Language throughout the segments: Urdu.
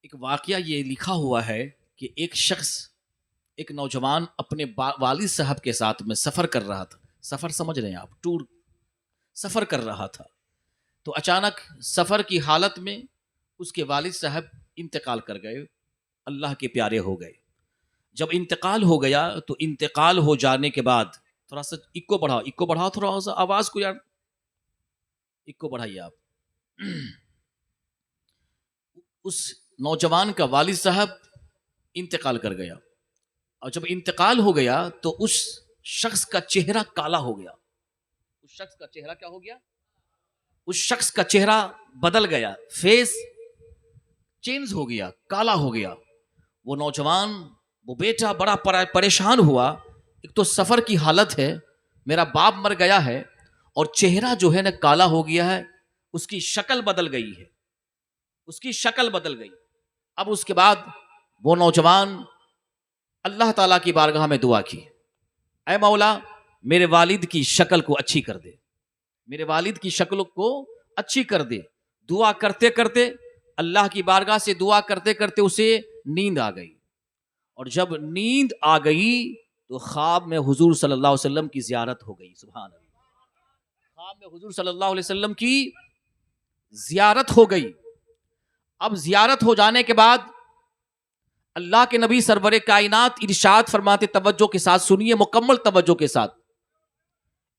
ایک واقعہ یہ لکھا ہوا ہے کہ ایک شخص ایک نوجوان اپنے والد صاحب کے ساتھ میں سفر کر رہا تھا. سفر سمجھ رہے ہیں آپ, ٹور سفر کر رہا تھا. تو اچانک سفر کی حالت میں اس کے والد صاحب انتقال کر گئے, اللہ کے پیارے ہو گئے. جب انتقال ہو گیا تو انتقال ہو جانے کے بعد تھوڑا سا اکو بڑھاؤ تھوڑا سا آواز کو, یار اکو بڑھائیے آپ. اس نوجوان کا والد صاحب انتقال کر گیا, اور جب انتقال ہو گیا تو اس شخص کا چہرہ کالا ہو گیا. اس شخص کا چہرہ کیا ہو گیا؟ اس شخص کا چہرہ بدل گیا, فیس چینج ہو گیا, کالا ہو گیا. وہ نوجوان, وہ بیٹا بڑا پریشان ہوا. ایک تو سفر کی حالت ہے, میرا باپ مر گیا ہے, اور چہرہ جو ہے نا کالا ہو گیا ہے, اس کی شکل بدل گئی ہے, اس کی شکل بدل گئی. اب اس کے بعد وہ نوجوان اللہ تعالیٰ کی بارگاہ میں دعا کی, اے مولا میرے والد کی شکل کو اچھی کر دے, میرے والد کی شکل کو اچھی کر دے. دعا کرتے کرتے, اللہ کی بارگاہ سے دعا کرتے کرتے اسے نیند آ گئی. اور جب نیند آ گئی تو خواب میں حضور صلی اللہ علیہ وسلم کی زیارت ہو گئی. سبحان اللہ, خواب میں حضور صلی اللہ علیہ وسلم کی زیارت ہو گئی. اب زیارت ہو جانے کے بعد اللہ کے نبی سرور کائنات ارشاد فرماتے, توجہ کے ساتھ سنیے, مکمل توجہ کے ساتھ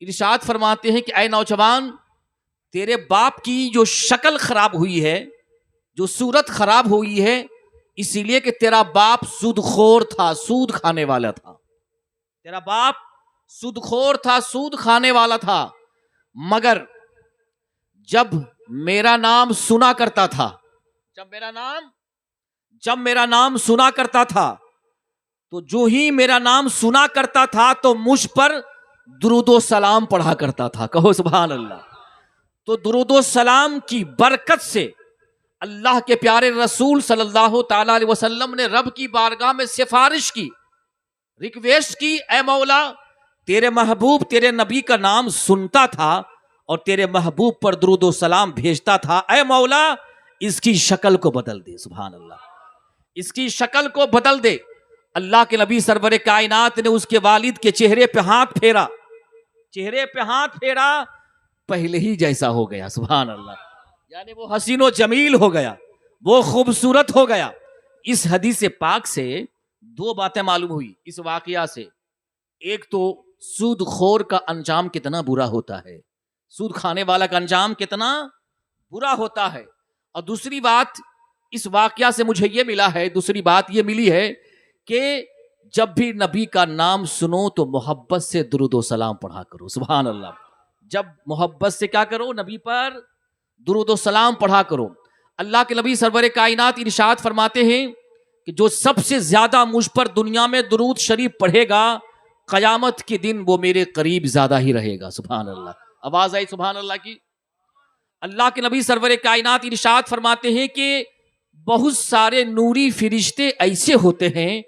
ارشاد فرماتے ہیں کہ اے نوجوان, تیرے باپ کی جو شکل خراب ہوئی ہے, جو صورت خراب ہوئی ہے, اسی لیے کہ تیرا باپ سود خور تھا, سود کھانے والا تھا. تیرا باپ سود خور تھا, سود کھانے والا تھا. مگر جب میرا نام سنا کرتا تھا, جب میرا نام سنا کرتا تھا, تو جو ہی میرا نام سنا کرتا تھا تو مجھ پر درود و سلام پڑھا کرتا تھا. کہو سبحان اللہ. تو درود و سلام کی برکت سے اللہ کے پیارے رسول صلی اللہ تعالی علیہ وسلم نے رب کی بارگاہ میں سفارش کی, ریکویسٹ کی, اے مولا تیرے محبوب تیرے نبی کا نام سنتا تھا اور تیرے محبوب پر درود و سلام بھیجتا تھا, اے مولا اس کی شکل کو بدل دے. سبحان اللہ, اس کی شکل کو بدل دے. اللہ کے نبی سرور کائنات نے اس کے والد کے چہرے پہ ہاتھ پھیرا, چہرے پہ ہاتھ پھیرا, پہلے ہی جیسا ہو گیا. سبحان اللہ, یعنی وہ حسین و جمیل ہو گیا, وہ خوبصورت ہو گیا. اس حدیث پاک سے دو باتیں معلوم ہوئی اس واقعہ سے. ایک تو سود خور کا انجام کتنا برا ہوتا ہے, سود کھانے والا کا انجام کتنا برا ہوتا ہے. اور دوسری بات اس واقعہ سے مجھے یہ ملا ہے, دوسری بات یہ ملی ہے کہ جب بھی نبی کا نام سنو تو محبت سے درود و سلام پڑھا کرو. سبحان اللہ, جب محبت سے کیا کرو, نبی پر درود و سلام پڑھا کرو. اللہ کے نبی سرور کائنات ارشاد فرماتے ہیں کہ جو سب سے زیادہ مجھ پر دنیا میں درود شریف پڑھے گا, قیامت کے دن وہ میرے قریب زیادہ ہی رہے گا. سبحان اللہ, آواز آئی سبحان اللہ کی. اللہ کے نبی سرور کائنات ارشاد فرماتے ہیں کہ بہت سارے نوری فرشتے ایسے ہوتے ہیں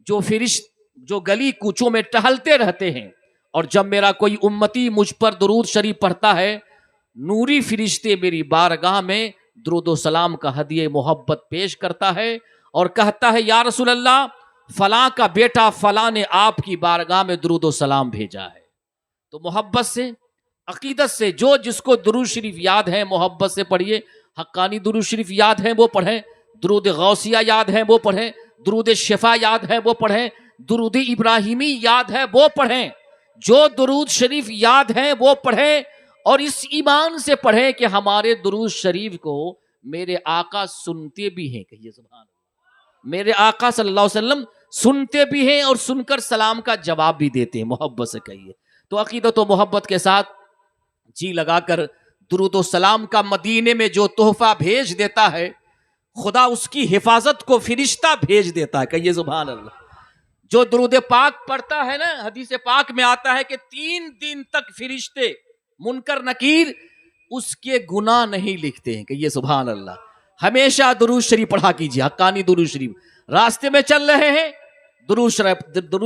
جو گلی کوچوں میں ٹہلتے رہتے ہیں, اور جب میرا کوئی امتی مجھ پر درود شریف پڑھتا ہے, نوری فرشتے میری بارگاہ میں درود و سلام کا ہدیہ محبت پیش کرتا ہے اور کہتا ہے, یا رسول اللہ فلاں کا بیٹا فلاں نے آپ کی بارگاہ میں درود و سلام بھیجا ہے. تو محبت سے, عقیدت سے, جو جس کو درود شریف یاد ہے محبت سے پڑھیے. حقانی درود شریف یاد ہے وہ پڑھیں, درود غوثیہ یاد ہے وہ پڑھیں, درود شفا یاد ہے وہ پڑھیں, درود ابراہیمی یاد ہے وہ پڑھیں. جو درود شریف یاد ہے وہ پڑھیں, اور اس ایمان سے پڑھیں کہ ہمارے درود شریف کو میرے آقا سنتے بھی ہیں. کہیے سبحان اللہ, میرے آقا صلی اللہ علیہ وسلم سنتے بھی ہیں اور سن کر سلام کا جواب بھی دیتے ہیں. محبت سے کہیے. تو عقیدت و محبت کے ساتھ جی لگا کر درود و سلام کا مدینے میں جو تحفہ بھیج دیتا ہے, خدا اس کی حفاظت کو فرشتہ بھیج دیتا ہے. کہیے سبحان اللہ. جو درود پاک پڑھتا ہے نا, حدیث پاک میں آتا ہے کہ 3 دن تک فرشتے منکر نکیر اس کے گناہ نہیں لکھتے ہیں. کہیے سبحان اللہ. ہمیشہ درود شریف پڑھا کیجیے, حقانی درود شریف. راستے میں چل رہے ہیں درود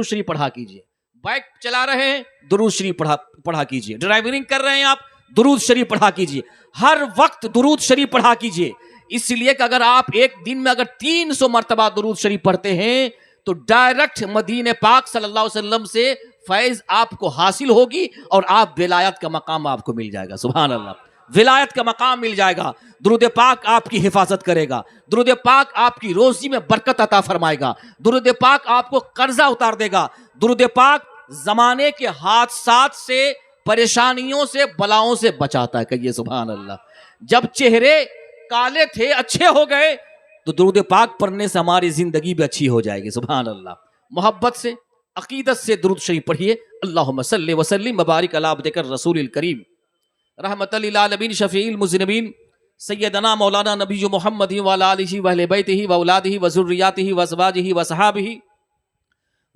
شریف پڑھا کیجیے, بائک چلا رہے ہیں درود شریف پڑھا کیجیے, ڈرائیونگ کر رہے ہیں آپ درود شریف پڑھا کیجیے, ہر وقت درود شریف پڑھا کیجیے. اس لیے کہ اگر آپ ایک دن میں اگر 300 مرتبہ درود شریف پڑھتے ہیں تو ڈائریکٹ مدینے پاک صلی اللہ علیہ وسلم سے فیض آپ کو حاصل ہوگی اور آپ ولایت کا مقام آپ کو مل جائے گا. سبحان اللہ, ولایت کا مقام مل جائے گا. درود پاک آپ کی حفاظت کرے گا, درود پاک آپ کی روزی میں برکت عطا فرمائے گا, درود پاک آپ کو قرضہ اتار دے گا, درود پاک زمانے کے حادثات سے, پریشانیوں سے, بلاؤں سے بچاتا ہے. کہیے سبحان اللہ. جب چہرے کالے تھے اچھے ہو گئے تو درود پاک پڑھنے سے ہماری زندگی بھی اچھی ہو جائے گی. سبحان اللہ. محبت سے, عقیدت سے درود شریف پڑھیے. اللہم صلی وسلم مبارک علی عبدک الرسول الکریم رحمت للعالمین شفیع المذنبین سیدنا مولانا نبی محمد وعلی آلہ واہل بیتہ واولادہ وذریاتہ وازواجہ وصحابہ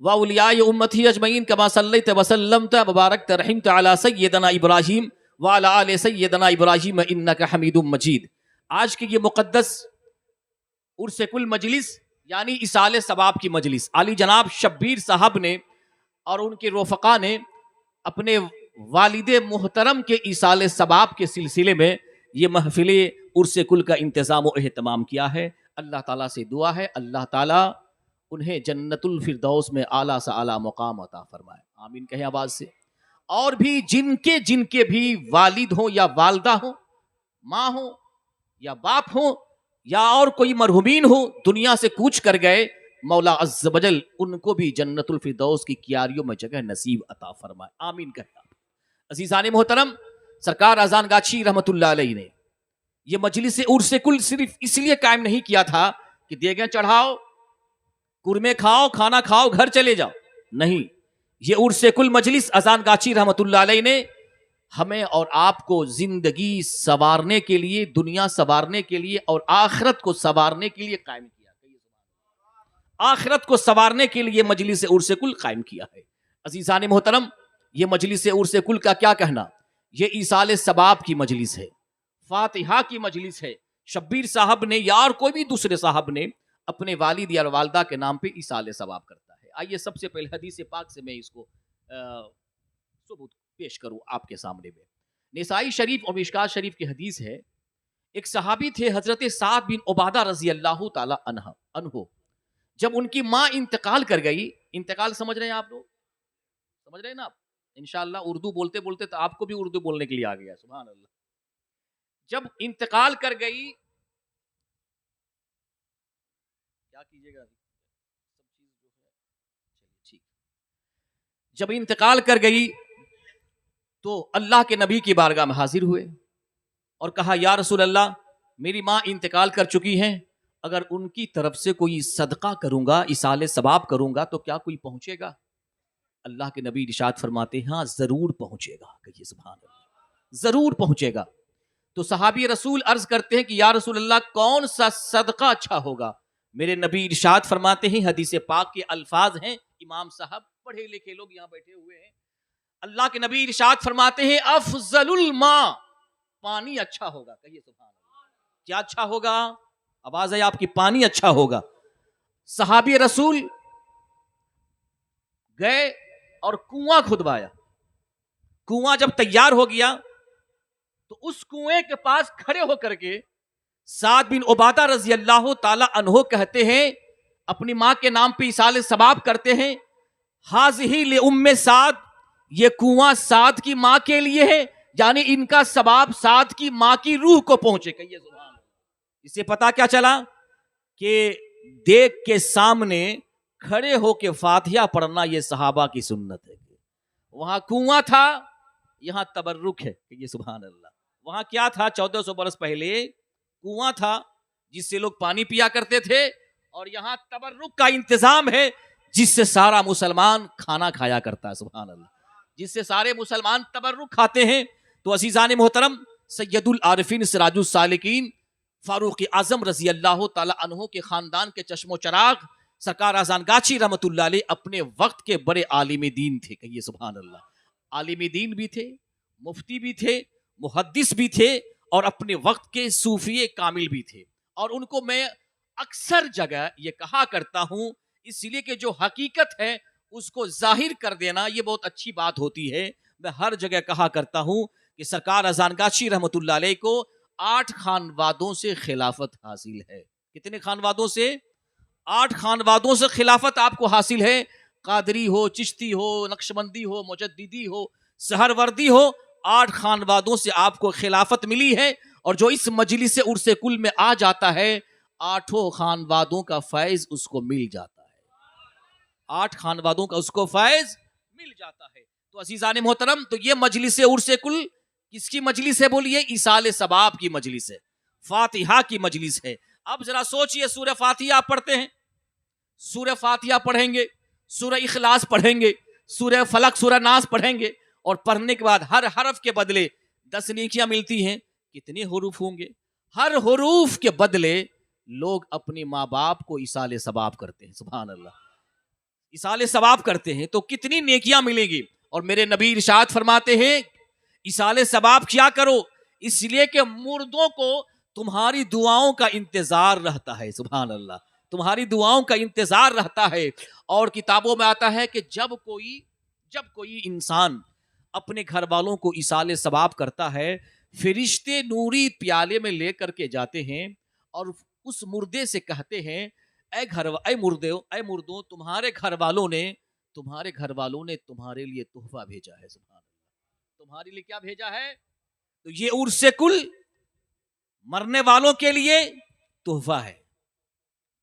واولیاء امتہ اجمعین کما صلیت وسلمت وبارکت رحمت علی سیدنا ابراہیم وعلی آل سیدنا ابراہیم انک حمید مجید. آج کی یہ مقدس عرس کل مجلس یعنی ایصال ثواب کی مجلس علی جناب شبیر صاحب نے اور ان کے رفقا نے اپنے والد محترم کے ایصال ثواب کے سلسلے میں یہ محفل عرس کل کا انتظام و اہتمام کیا ہے. اللہ تعالیٰ سے دعا ہے اللہ تعالیٰ انہیں جنت الفردوس میں اعلیٰ سے اعلیٰ مقام عطا فرمائے. آمین کہیں آواز سے. اور بھی جن کے بھی والد ہوں یا والدہ ہوں, ماں ہوں یا باپ ہوں یا اور کوئی مرحومین ہو دنیا سے کوچ کر گئے, مولا عز و جل ان کو بھی جنت الفردوس کی کیاریوں میں جگہ نصیب عطا فرمائے. آمین کہیں. عزیزان محترم, سرکار اذان گاچھی رحمت اللہ علیہ نے یہ مجلس عرس کل صرف اس لیے قائم نہیں کیا تھا کہ دیگیں چڑھاؤ, قرمے کھاؤ, کھانا کھاؤ, گھر چلے جاؤ. نہیں, یہ عرس کل مجلس اذان گاچھی رحمت اللہ علیہ نے ہمیں اور آپ کو زندگی سنوارنے کے لیے, دنیا سنوارنے کے لیے اور آخرت کو سنوارنے کے لیے قائم کیا. آخرت کو سنوارنے کے لیے مجلس عرس کل قائم کیا ہے. عزیزان محترم, یہ مجلس عرس کل کا کیا کہنا, یہ ایصال ثواب کی مجلس ہے, فاتحہ کی مجلس ہے. شبیر صاحب نے یا اور کوئی بھی دوسرے صاحب نے اپنے والد یا والدہ کے نام پہ ایصال ثواب کرتا ہے. آئیے سب سے پہلے حدیث پاک سے میں اس کو ثبوت پیش کروں آپ کے سامنے میں. نسائی شریف اور مشکات شریف کی حدیث ہے, ایک صحابی تھے حضرت سعد بن عبادہ رضی اللہ تعالی عنہ. جب ان کی ماں انتقال کر گئی, انتقال سمجھ رہے ہیں آپ لوگ, سمجھ رہے ہیں نا آپ, انشاءاللہ اردو بولتے بولتے تو آپ کو بھی اردو بولنے کے لیے آ گیا. سبحان اللہ. جب انتقال کر گئی, کیا کیجیے گا, ٹھیک, جب انتقال کر گئی تو اللہ کے نبی کی بارگاہ میں حاضر ہوئے اور کہا یا رسول اللہ, میری ماں انتقال کر چکی ہیں, اگر ان کی طرف سے کوئی صدقہ کروں گا, ایصال ثواب کروں گا تو کیا کوئی پہنچے گا؟ اللہ کے نبی ارشاد فرماتے ہیں ہاں ضرور پہنچے گا. کہیے سبحان اللہ, ضرور پہنچے گا. تو صحابی رسول عرض کرتے ہیں کہ یا رسول اللہ کون سا صدقہ اچھا ہوگا؟ میرے نبی ارشاد فرماتے ہیں, حدیث پاک کے الفاظ ہیں, امام صاحب پڑھے لکھے لوگ یہاں بیٹھے ہوئے ہیں, اللہ کے نبی ارشاد فرماتے ہیں افضل الماء, پانی اچھا ہوگا. کہیے سبحان اللہ. کیا اچھا ہوگا؟ آواز ہے آپ کی, پانی اچھا ہوگا. صحابی رسول گئے اور کنواں کھدوایا. کنواں جب تیار ہو گیا تو اس کنویں کے پاس کھڑے ہو کر کے سعد بن عبادہ رضی اللہ تعالی عنہ کہتے ہیں, اپنی ماں کے نام پہ ایصال ثواب کرتے ہیں, ہاذہ لام سعد, یہ کنواں سعد کی ماں کے لیے ہے, یعنی ان کا ثواب سعد کی ماں کی روح کو پہنچے. کہیے سبحان اللہ. اس سے پتا کیا چلا کہ دیگ کے سامنے کھڑے ہو کے فاتحہ پڑھنا یہ صحابہ کی سنت ہے. وہاں کنواں تھا, یہاں تبرک ہے. کہیے سبحان اللہ. وہاں کیا تھا, 1400 برس پہلے کنواں تھا جس سے لوگ پانی پیا کرتے تھے, اور یہاں تبرک کا انتظام ہے جس سے سارا مسلمان کھانا کھایا کرتا ہے. سبحان اللہ. جس سے سارے مسلمان تبرک کھاتے ہیں. تو عزیزان محترم, سید العارفین سراج السالکین فاروق اعظم رضی اللہ تعالی عنہ کے خاندان کے چشم و چراغ سرکار اذان گاچھی رحمت اللہ علیہ اپنے وقت کے بڑے عالم دین تھے. کہیے سبحان اللہ. عالم دین بھی تھے, مفتی بھی تھے, محدث بھی تھے, اور اپنے وقت کے صوفی کامل بھی تھے. اور ان کو میں اکثر جگہ یہ کہا کرتا ہوں, اس لیے کہ جو حقیقت ہے اس کو ظاہر کر دینا یہ بہت اچھی بات ہوتی ہے. میں ہر جگہ کہا کرتا ہوں کہ سرکار اذان گاچھی رحمت اللہ علیہ کو 8 خانوادوں سے خلافت حاصل ہے. کتنے خانوادوں سے؟ 8 خانوادوں سے خلافت آپ کو حاصل ہے. قادری ہو، چشتی ہو، نقشبندی ہو، مجددی ہو، سہروردی ہو، 8 خانوادوں سے آپ کو خلافت ملی ہے. اور جو اس مجلس عرس کل میں آ جاتا ہے 8 خانوادوں کا فیض اس کو مل جاتا ہے. 8 خانوادوں کا اس کو فیض مل جاتا ہے. تو عزیزان محترم، تو یہ مجلس عرس کل کس کی مجلس ہے؟ بولیے، ایصال ثواب کی مجلس ہے، فاتحہ کی مجلس ہے. اب ذرا سوچئے، سورہ فاتحہ آپ پڑھتے ہیں، سورہ فاتحہ پڑھیں گے، سورہ اخلاص پڑھیں گے، سورہ فلق، سورہ ناس پڑھیں گے، اور پڑھنے کے بعد ہر حرف کے بدلے 10 نیکیاں ملتی ہیں. کتنے حروف ہوں گے؟ ہر حروف کے بدلے لوگ اپنے ماں باپ کو ایصال ثواب کرتے ہیں. سبحان اللہ، ایصال ثواب کرتے ہیں تو کتنی نیکیاں ملیں گی. اور میرے نبی ارشاد فرماتے ہیں ایصال ثواب کیا کرو، اس لیے کہ مردوں کو تمہاری دعاؤں کا انتظار رہتا ہے. سبحان اللہ، تمہاری دعاؤں کا انتظار رہتا ہے. اور کتابوں میں آتا ہے کہ جب کوئی انسان اپنے گھر والوں کو ایصال ثواب کرتا ہے، فرشتے نوری پیالے میں لے کر کے جاتے ہیں اور اس مردے سے کہتے ہیں اے مردوں، تمہارے گھر والوں نے تمہارے لیے تحفہ بھیجا ہے. سبحان اللہ، تمہارے لیے کیا بھیجا ہے؟ تو یہ عرس کل مرنے والوں کے لیے تحفہ ہے.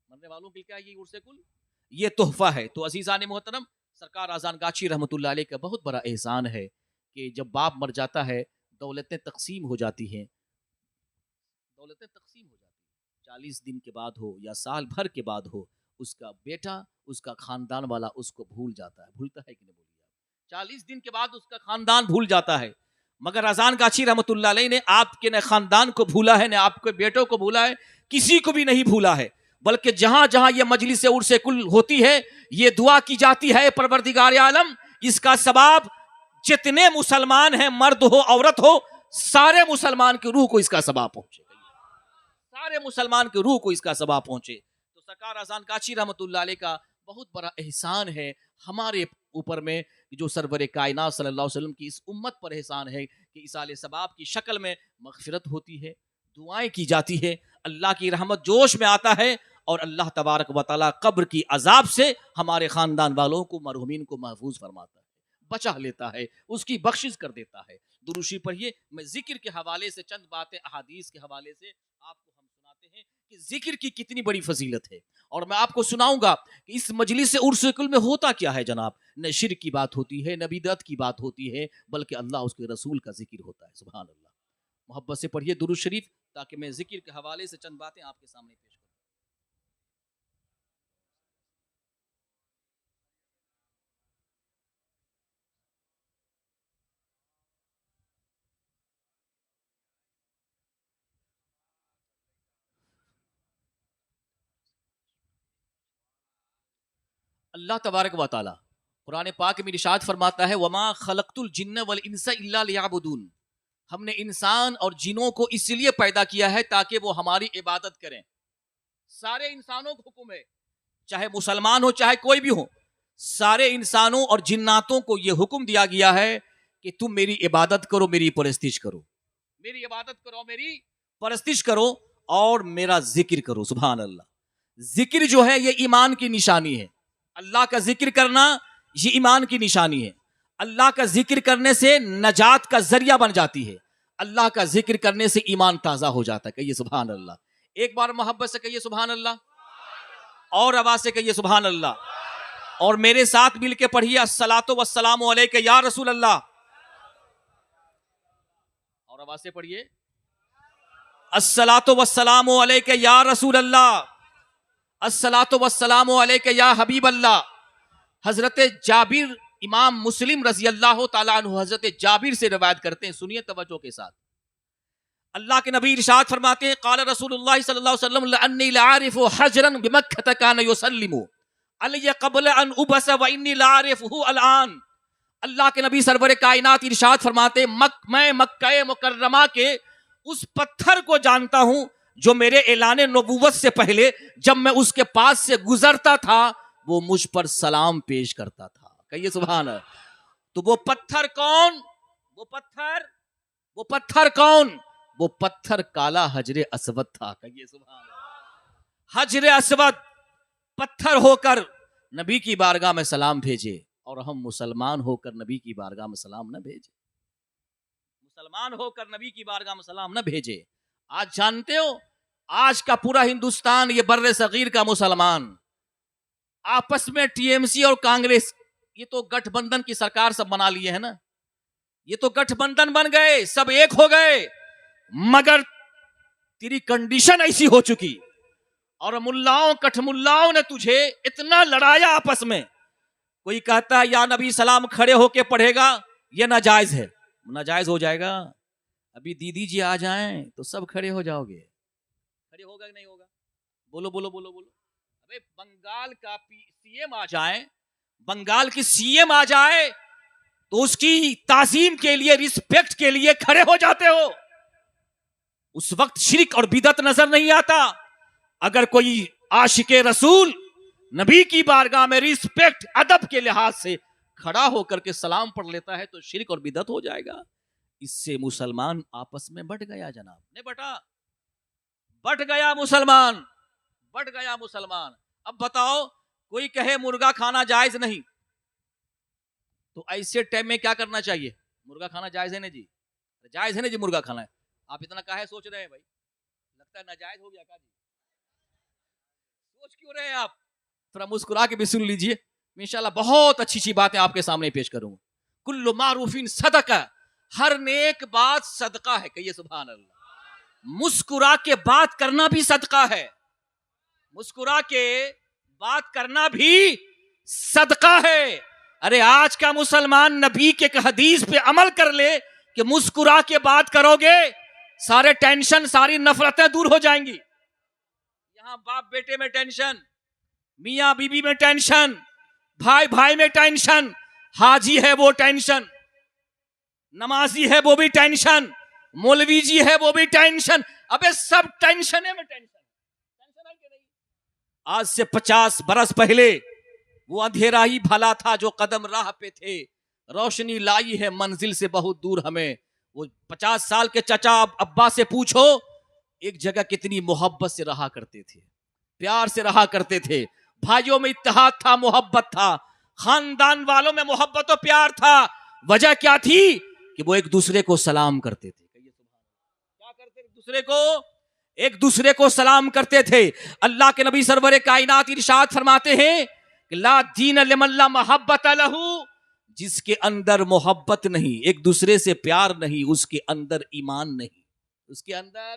مرنے والوں کے لیے کیا یہ عرس کل؟ یہ تحفہ ہے. تو عزیزان محترم، سرکار آذان گاچھی رحمۃ اللہ علیہ کا بہت بڑا احسان ہے کہ جب باپ مر جاتا ہے دولتیں تقسیم ہو جاتی ہیں. 40 دن کے بعد ہو یا سال بھر کے بعد ہو، اس کا بیٹا، اس کا خاندان والا اس کو بھول جاتا ہے. بھولتا ہے کہ نہیں؟ بولیے آپ. 40 دن کے بعد اس کا خاندان بھول جاتا ہے. مگر آذان گاچھی رحمۃ اللہ علیہ نے آپ کے نہ خاندان کو بھولا ہے، نہ آپ کے بیٹوں کو بھولا ہے، کسی کو بھی نہیں بھولا ہے. بلکہ جہاں جہاں یہ مجلس عرس کل ہوتی ہے، یہ دعا کی جاتی ہے پروردگار عالم اس کا ثواب جتنے مسلمان ہیں، مرد ہو عورت ہو، سارے مسلمان کی روح کو اس کا ثواب پہنچے. سارے مسلمان کی روح کو اس کا ثواب پہنچے. تو سرکار آذان گاچھی رحمۃ اللہ علیہ کا بہت بڑا احسان ہے ہمارے اوپر میں، جو سرور کائنات صلی اللہ علیہ وسلم کی اس امت پر احسان ہے کہ ایصال ثواب کی شکل میں مغفرت ہوتی ہے، دعائیں کی جاتی ہے، اللہ کی رحمت جوش میں آتا ہے، اور اللہ تبارک و تعالیٰ قبر کی عذاب سے ہمارے خاندان والوں کو، مرحومین کو محفوظ فرماتا ہے، بچا لیتا ہے، اس کی بخشش کر دیتا ہے. درود شریف پڑھیے. میں ذکر کے حوالے سے چند باتیں احادیث کے حوالے سے آپ کو ہم سناتے ہیں کہ ذکر کی کتنی بڑی فضیلت ہے. اور میں آپ کو سناؤں گا کہ اس مجلس عرس کل میں ہوتا کیا ہے جناب. نہ شرک کی بات ہوتی ہے، نہ بدعت کی بات ہوتی ہے، بلکہ اللہ اس کے رسول کا ذکر ہوتا ہے. سبحان اللہ. محبت سے پڑھیے درود شریف تاکہ میں ذکر کے حوالے سے چند باتیں آپ کے سامنے پیش کروں. اللہ تبارک و تعالی قرآن پاک میں ارشاد فرماتا ہے وما خلقت الجن والانس الا لیعبدون. ہم نے انسان اور جنوں کو اس لیے پیدا کیا ہے تاکہ وہ ہماری عبادت کریں. سارے انسانوں کو حکم ہے، چاہے مسلمان ہو چاہے کوئی بھی ہو، سارے انسانوں اور جناتوں کو یہ حکم دیا گیا ہے کہ تم میری عبادت کرو، میری پرستش کرو، میری عبادت کرو، میری پرستش کرو اور میرا ذکر کرو. سبحان اللہ. ذکر جو ہے یہ ایمان کی نشانی ہے. اللہ کا ذکر کرنا یہ ایمان کی نشانی ہے. اللہ کا ذکر کرنے سے نجات کا ذریعہ بن جاتی ہے. اللہ کا ذکر کرنے سے ایمان تازہ ہو جاتا ہے. کہیے سبحان اللہ. ایک بار محبت سے کہیے سبحان اللہ، اور آواز سے کہیے سبحان اللہ. اور میرے ساتھ مل کے پڑھیے الصلاۃ والسلام علیک یا رسول اللہ. اور آواز سے پڑھیے الصلاۃ والسلام علیک یا رسول اللہ، الصلاۃ والسلام علیک یا حبیب اللہ. حضرت جابر، امام مسلم رضی اللہ تعالیٰ عنہ حضرت جابر سے روایت کرتے ہیں، سنیے توجہ کے ساتھ. اللہ کے نبی ارشاد فرماتے ہیں قال رسول اللہ صلی اللہ علیہ وسلم لانی لعارف حجرا بمکہ کان یسلم علی قبل ان ابعث وانی لعارفه الان. اللہ کے نبی سرور کائنات ارشاد فرماتے میں مکہ مکرمہ کے اس پتھر کو جانتا ہوں جو میرے اعلان نبوت سے پہلے جب میں اس کے پاس سے گزرتا تھا وہ مجھ پر سلام پیش کرتا تھا. کہیے سبحان اللہ. تو وہ پتھر کون؟ وہ پتھر کون؟ وہ پتھر کالا حجر اسود تھا. کہیے سبحان اللہ. حجر اسود پتھر ہو کر نبی کی بارگاہ میں سلام بھیجے, اور ہم مسلمان ہو کر نبی کی بارگاہ میں سلام نہ بھیجے. مسلمان ہو کر نبی کی بارگاہ میں سلام نہ بھیجے. آج جانتے ہو, آج کا پورا ہندوستان, یہ بر صغیر کا مسلمان, آپس میں ٹی ایم سی اور کانگریس, یہ تو گٹھ بندھن کی سرکار سب بنا لیے ہیں نا, یہ تو گٹھ بندھن بن گئے, سب ایک ہو گئے, مگر تیری کنڈیشن ایسی ہو چکی, اور ملاؤں کٹھ ملاؤں نے تجھے اتنا لڑایا آپس میں. کوئی کہتا ہے یا نبی سلام کھڑے ہو کے پڑھے گا, یہ ناجائز ہے. ناجائز ہو جائے گا. ابھی دیدی جی آ جائیں تو سب کھڑے ہو جاؤ گے. کھڑے ہوگا کہ نہیں ہوگا؟ بولو بولو بولو بولو. ابے بنگال کا سی ایم آ جائے, بنگال کی سی ایم آ جائے تو اس کی تعظیم کے لیے, رسپیکٹ کے لیے کھڑے ہو جاتے ہو. اس وقت شرک اور بدعت نظر نہیں آتا. اگر کوئی عاشق رسول نبی کی بارگاہ میں رسپیکٹ ادب کے لحاظ سے کھڑا ہو کر کے سلام پڑھ لیتا ہے تو شرک اور بدعت ہو جائے گا. اس سے مسلمان آپس میں بٹ گیا جناب, نہیں بٹا, بٹ گیا مسلمان, بٹ گیا مسلمان. اب بتاؤ, کوئی کہے مرغا کھانا جائز نہیں, تو ایسے ٹائم میں کیا کرنا چاہیے؟ مرغا کھانا جائز ہے نا جی, جائز ہے نا جی مرغا کھانا ہے. آپ اتنا کاہے سوچ رہے ہیں بھائی؟ لگتا ہے ناجائز ہو گیا کیا جی؟ سوچ کیوں رہے ہیں آپ؟ تھوڑا مسکرا کے بھی سن لیجئے, انشاءاللہ بہت اچھی اچھی باتیں آپ کے سامنے پیش کروں. کل معروف صدقہ, ہر نیک بات صدقہ ہے. کہیے سبحان اللہ. مسکرا کے بات کرنا بھی صدقہ ہے, مسکرا کے بات کرنا بھی صدقہ ہے. ارے آج کا مسلمان نبی کے حدیث پہ عمل کر لے کہ مسکرا کے بات کرو گے, سارے ٹینشن, ساری نفرتیں دور ہو جائیں گی. یہاں باپ بیٹے میں ٹینشن, میاں بیوی میں ٹینشن, بھائی بھائی میں ٹینشن, حاجی ہے وہ ٹینشن, نمازی ہے وہ بھی ٹینشن, مولوی جی ہے وہ بھی ٹینشن. ابے سب ٹینشن ہے میں ٹینشن ہے کہ نہیں؟ آج سے 50 برس پہلے وہ اندھیرا ہی بھلا تھا جو قدم راہ پہ تھے, روشنی لائی ہے منزل سے بہت دور ہمیں. وہ 50 سال کے چچا ابا سے پوچھو ایک جگہ کتنی محبت سے رہا کرتے تھے, پیار سے رہا کرتے تھے, بھائیوں میں اتحاد تھا, محبت تھا, خاندان والوں میں محبت و پیار تھا. وجہ کیا تھی؟ کہ وہ ایک دوسرے کو سلام کرتے تھے. کیا کرتے تھے؟ ایک دوسرے کو سلام کرتے تھے. اللہ کے نبی سرور کائنات ارشاد فرماتے ہیں کہ لا دین لمن لا محبت لہو, جس کے اندر محبت نہیں, ایک دوسرے سے پیار نہیں, اس کے اندر ایمان نہیں, اس کے اندر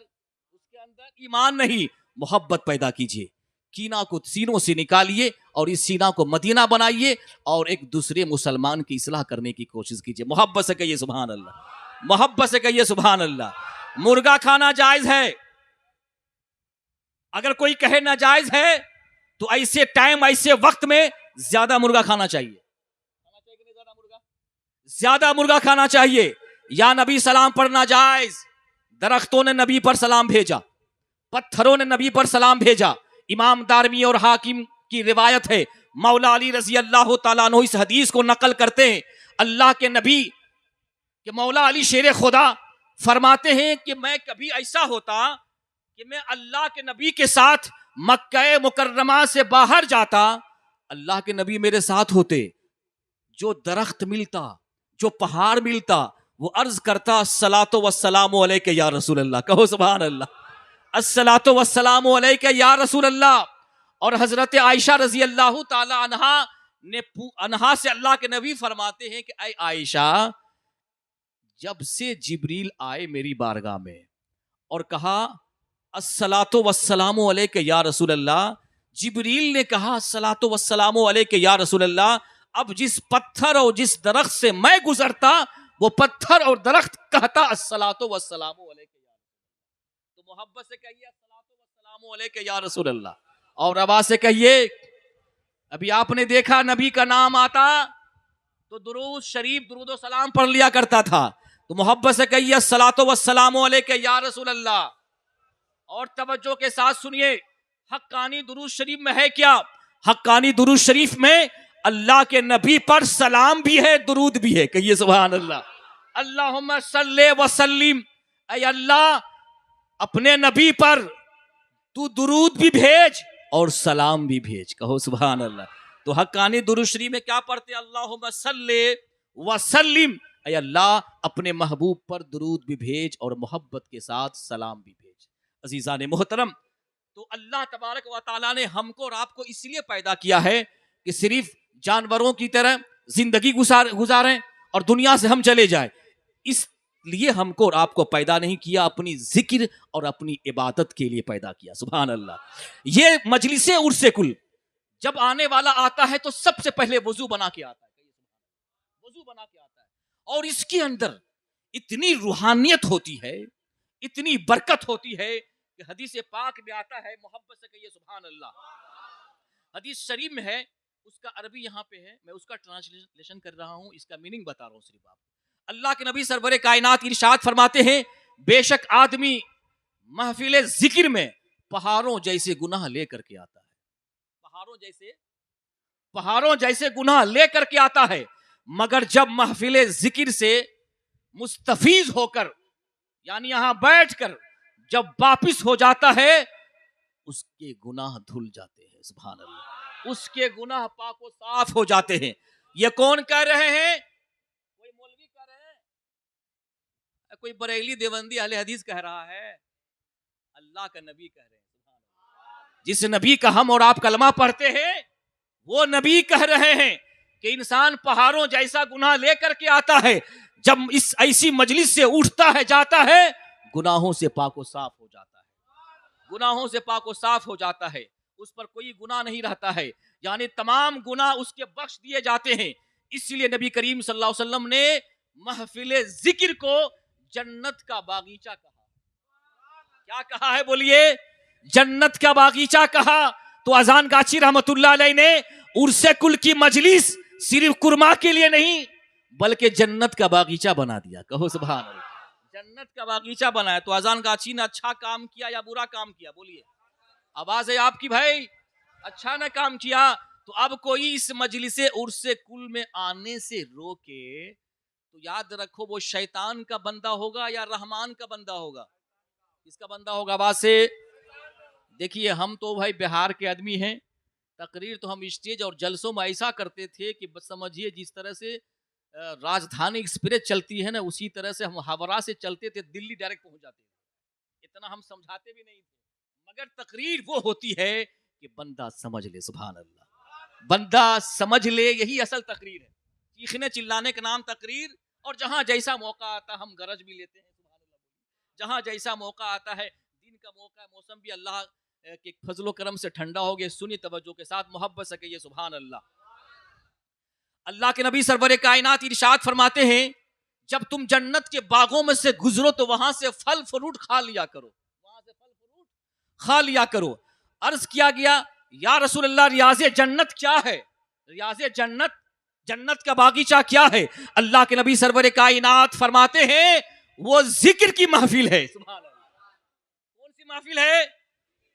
ایمان نہیں. محبت پیدا کیجئے, کینہ کو سینوں سے نکالیے اور اس سینہ کو مدینہ بنائیے اور ایک دوسرے مسلمان کی اصلاح کرنے کی کوشش کیجئے. محبت سے کہیے سبحان اللہ, محبت سے کہیے سبحان اللہ. مرغا کھانا جائز ہے. اگر کوئی کہے ناجائز ہے تو ایسے ٹائم, ایسے وقت میں زیادہ مرغا کھانا چاہیے, زیادہ مرغا کھانا چاہیے. یا نبی سلام پڑھنا جائز, درختوں نے نبی پر سلام بھیجا, پتھروں نے نبی پر سلام بھیجا. امام دارمی اور حاکم کی روایت ہے, مولا علی رضی اللہ تعالیٰ عنہ اس حدیث کو نقل کرتے ہیں. اللہ کے نبی کہ مولا علی شیر خدا فرماتے ہیں کہ میں کبھی ایسا ہوتا کہ میں اللہ کے نبی کے ساتھ مکہ مکرمہ سے باہر جاتا, اللہ کے نبی میرے ساتھ ہوتے, جو درخت ملتا, جو پہاڑ ملتا, وہ عرض کرتا الصلاۃ والسلام علیک یا رسول اللہ. کہو سبحان اللہ, الصلاۃ والسلام علیک یا رسول اللہ. اور حضرت عائشہ رضی اللہ تعالی عنہا سے اللہ کے نبی فرماتے ہیں کہ اے عائشہ, جب سے جبریل آئے میری بارگاہ میں اور کہا الصلاۃ والسلام علیک یا رسول اللہ, جبریل نے کہا الصلاۃ والسلام علیک یا رسول اللہ, اب جس پتھر اور جس درخت سے میں گزرتا وہ پتھر اور درخت کہتا الصلاۃ والسلام علیک یا رسول اللہ. تو محبت سے کہیے الصلاۃ والسلام علیک یا رسول اللہ, اور آواز سے کہیے. ابھی آپ نے دیکھا نبی کا نام آتا تو درود شریف, درود و سلام پڑھ لیا کرتا تھا. تو محبت سے کہیے الصلاۃ والسلام علیک یا رسول اللہ. اور توجہ کے ساتھ سنیے, حقانی درود شریف میں ہے کیا؟ حقانی درود شریف میں اللہ کے نبی پر سلام بھی ہے, درود بھی ہے. کہیے سبحان اللہ. اللہم صلی وسلم, اے اللہ اپنے نبی پر تو درود بھی بھیج اور سلام بھی بھیج. کہو سبحان اللہ. تو حقانی درود شریف میں کیا پڑھتے؟ اللہم صلی وسلم، اے اللہ اپنے محبوب پر درود بھی بھیج اور محبت کے ساتھ سلام بھی بھیج. عزیزان محترم، تو اللہ تبارک و تعالیٰ نے ہم کو اور آپ کو اس لیے پیدا کیا ہے کہ صرف جانوروں کی طرح زندگی گزاریں اور دنیا سے ہم چلے جائیں. اس لیے ہم کو اور آپ کو پیدا نہیں کیا، اپنی ذکر اور اپنی عبادت کے لیے پیدا کیا. سبحان اللہ. یہ مجلس عرس کل جب آنے والا آتا ہے تو سب سے پہلے وضو بنا کے آتا ہے، وضو بنا کے آتا ہے، اور اس کے اندر اتنی روحانیت ہوتی ہے، اتنی برکت ہوتی ہے کہ حدیث پاک میں آتا ہے، محبت سے کہیے سبحان اللہ. حدیث شریف میں ہے، اس کا عربی یہاں پہ ہے، میں اس کا ٹرانسلیشن کر رہا ہوں، اس کا میننگ بتا رہا ہوں صرف آپ. اللہ کے نبی سرور کائنات ارشاد فرماتے ہیں، بے شک آدمی محفل ذکر میں پہاڑوں جیسے گناہ لے کر کے آتا ہے، پہاڑوں جیسے گناہ لے کر کے آتا ہے، مگر جب محفل ذکر سے مستفیض ہو کر، یعنی یہاں بیٹھ کر جب واپس ہو جاتا ہے، اس کے گناہ دھل جاتے ہیں. سبحان اللہ. اس کے گناہ پاک و صاف ہو جاتے ہیں. یہ کون کہہ رہے ہیں؟ کوئی مولوی کہہ رہے ہیں، کوئی بریلی دیوبندی اہل حدیث کہہ رہا ہے؟ اللہ کا نبی کہہ رہے ہیں. جس نبی کا ہم اور آپ کلمہ پڑھتے ہیں وہ نبی کہہ رہے ہیں کہ انسان پہاڑوں جیسا گناہ لے کر کے آتا ہے، جب اس ایسی مجلس سے اٹھتا ہے جاتا ہے، گناہوں سے پاک و صاف ہو جاتا ہے، گناہوں سے پاک و صاف ہو جاتا ہے، اس پر کوئی گناہ نہیں رہتا ہے، یعنی تمام گناہ اس کے بخش دیے جاتے ہیں. اس لیے نبی کریم صلی اللہ علیہ وسلم نے محفل ذکر کو جنت کا باغیچہ کہا. کیا کہا ہے بولیے؟ جنت کا باغیچہ کہا. تو اذان گاچی رحمت اللہ علیہ نے عرس کل کی مجلس صرف کرما کے لیے نہیں بلکہ جنت کا باغیچہ بنا دیا. کہو سبحان اللہ. جنت کا باغیچہ بنایا. تو اذان گاچی نے اچھا کام کیا یا برا کام کیا؟ بولیے. آواز ہے آپ کی بھائی. اچھا نہ کام کیا. تو اب کوئی اس مجلس عرس کل میں آنے سے روکے تو یاد رکھو وہ شیطان کا بندہ ہوگا یا رحمان کا بندہ ہوگا؟ کس کا بندہ ہوگا؟ آواز سے. دیکھیے ہم تو بھائی بہار کے آدمی ہیں، تقریر تو ہم اسٹیج اور جلسوں میں ایسا کرتے تھے کہ سمجھیے جس طرح سے راجدھانی ایکسپریس چلتی ہے نا، اسی طرح سے ہم ہاورا سے چلتے تھے، دلی ڈائریکٹ پہنچ جاتے تھے. اتنا ہم سمجھاتے بھی نہیں تھے، مگر تقریر وہ ہوتی ہے کہ بندہ سمجھ لے. سبحان اللہ. بندہ سمجھ لے، یہی اصل تقریر ہے. چیخنے چلانے کا نام تقریر. اور جہاں جیسا موقع آتا ہم گرج بھی لیتے ہیں. سبحان اللہ. جہاں جیسا موقع آتا ہے، دن کا موقع ہے، موسم بھی اللہ کے فضل و کرم سے ٹھنڈا ہو گیا، سنی توجہ کے ساتھ محبت سے کہیے سبحان اللہ. اللہ کے نبی سرور کائنات ارشاد فرماتے ہیں، جب تم جنت کے باغوں میں سے گزرو تو وہاں سے پھل فروٹ کھا لیا کرو، وہاں سے پھل فروٹ کھا لیا کرو. عرض کیا گیا یا رسول اللہ ریاض جنت کیا ہے؟ ریاض جنت، جنت کا باغیچہ کیا ہے؟ اللہ کے نبی سرور کائنات فرماتے ہیں وہ ذکر کی محفل ہے. سبحان اللہ. کون سی محفل ہے؟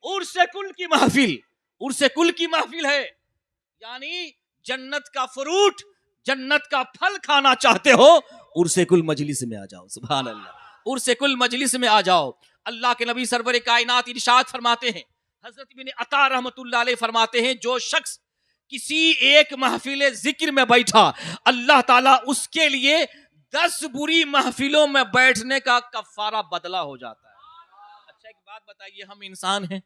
عرس کل کی محفل. عرس کل کی محفل ہے. یعنی جنت کا فروٹ، جنت کا پھل کھانا چاہتے ہو، عرس کل مجلس میں آ جاؤ. سبحان اللہ. عرس کل مجلس میں آ جاؤ. اللہ کے نبی سرور کائنات ارشاد فرماتے ہیں، حضرت بن عطا رحمت اللہ علیہ فرماتے ہیں، جو شخص کسی ایک محفل ذکر میں بیٹھا، اللہ تعالیٰ اس کے لیے 10 بری محفلوں میں بیٹھنے کا کفارہ بدلہ ہو جاتا ہے. اچھا ایک بات بتائیے، ہم انسان ہیں،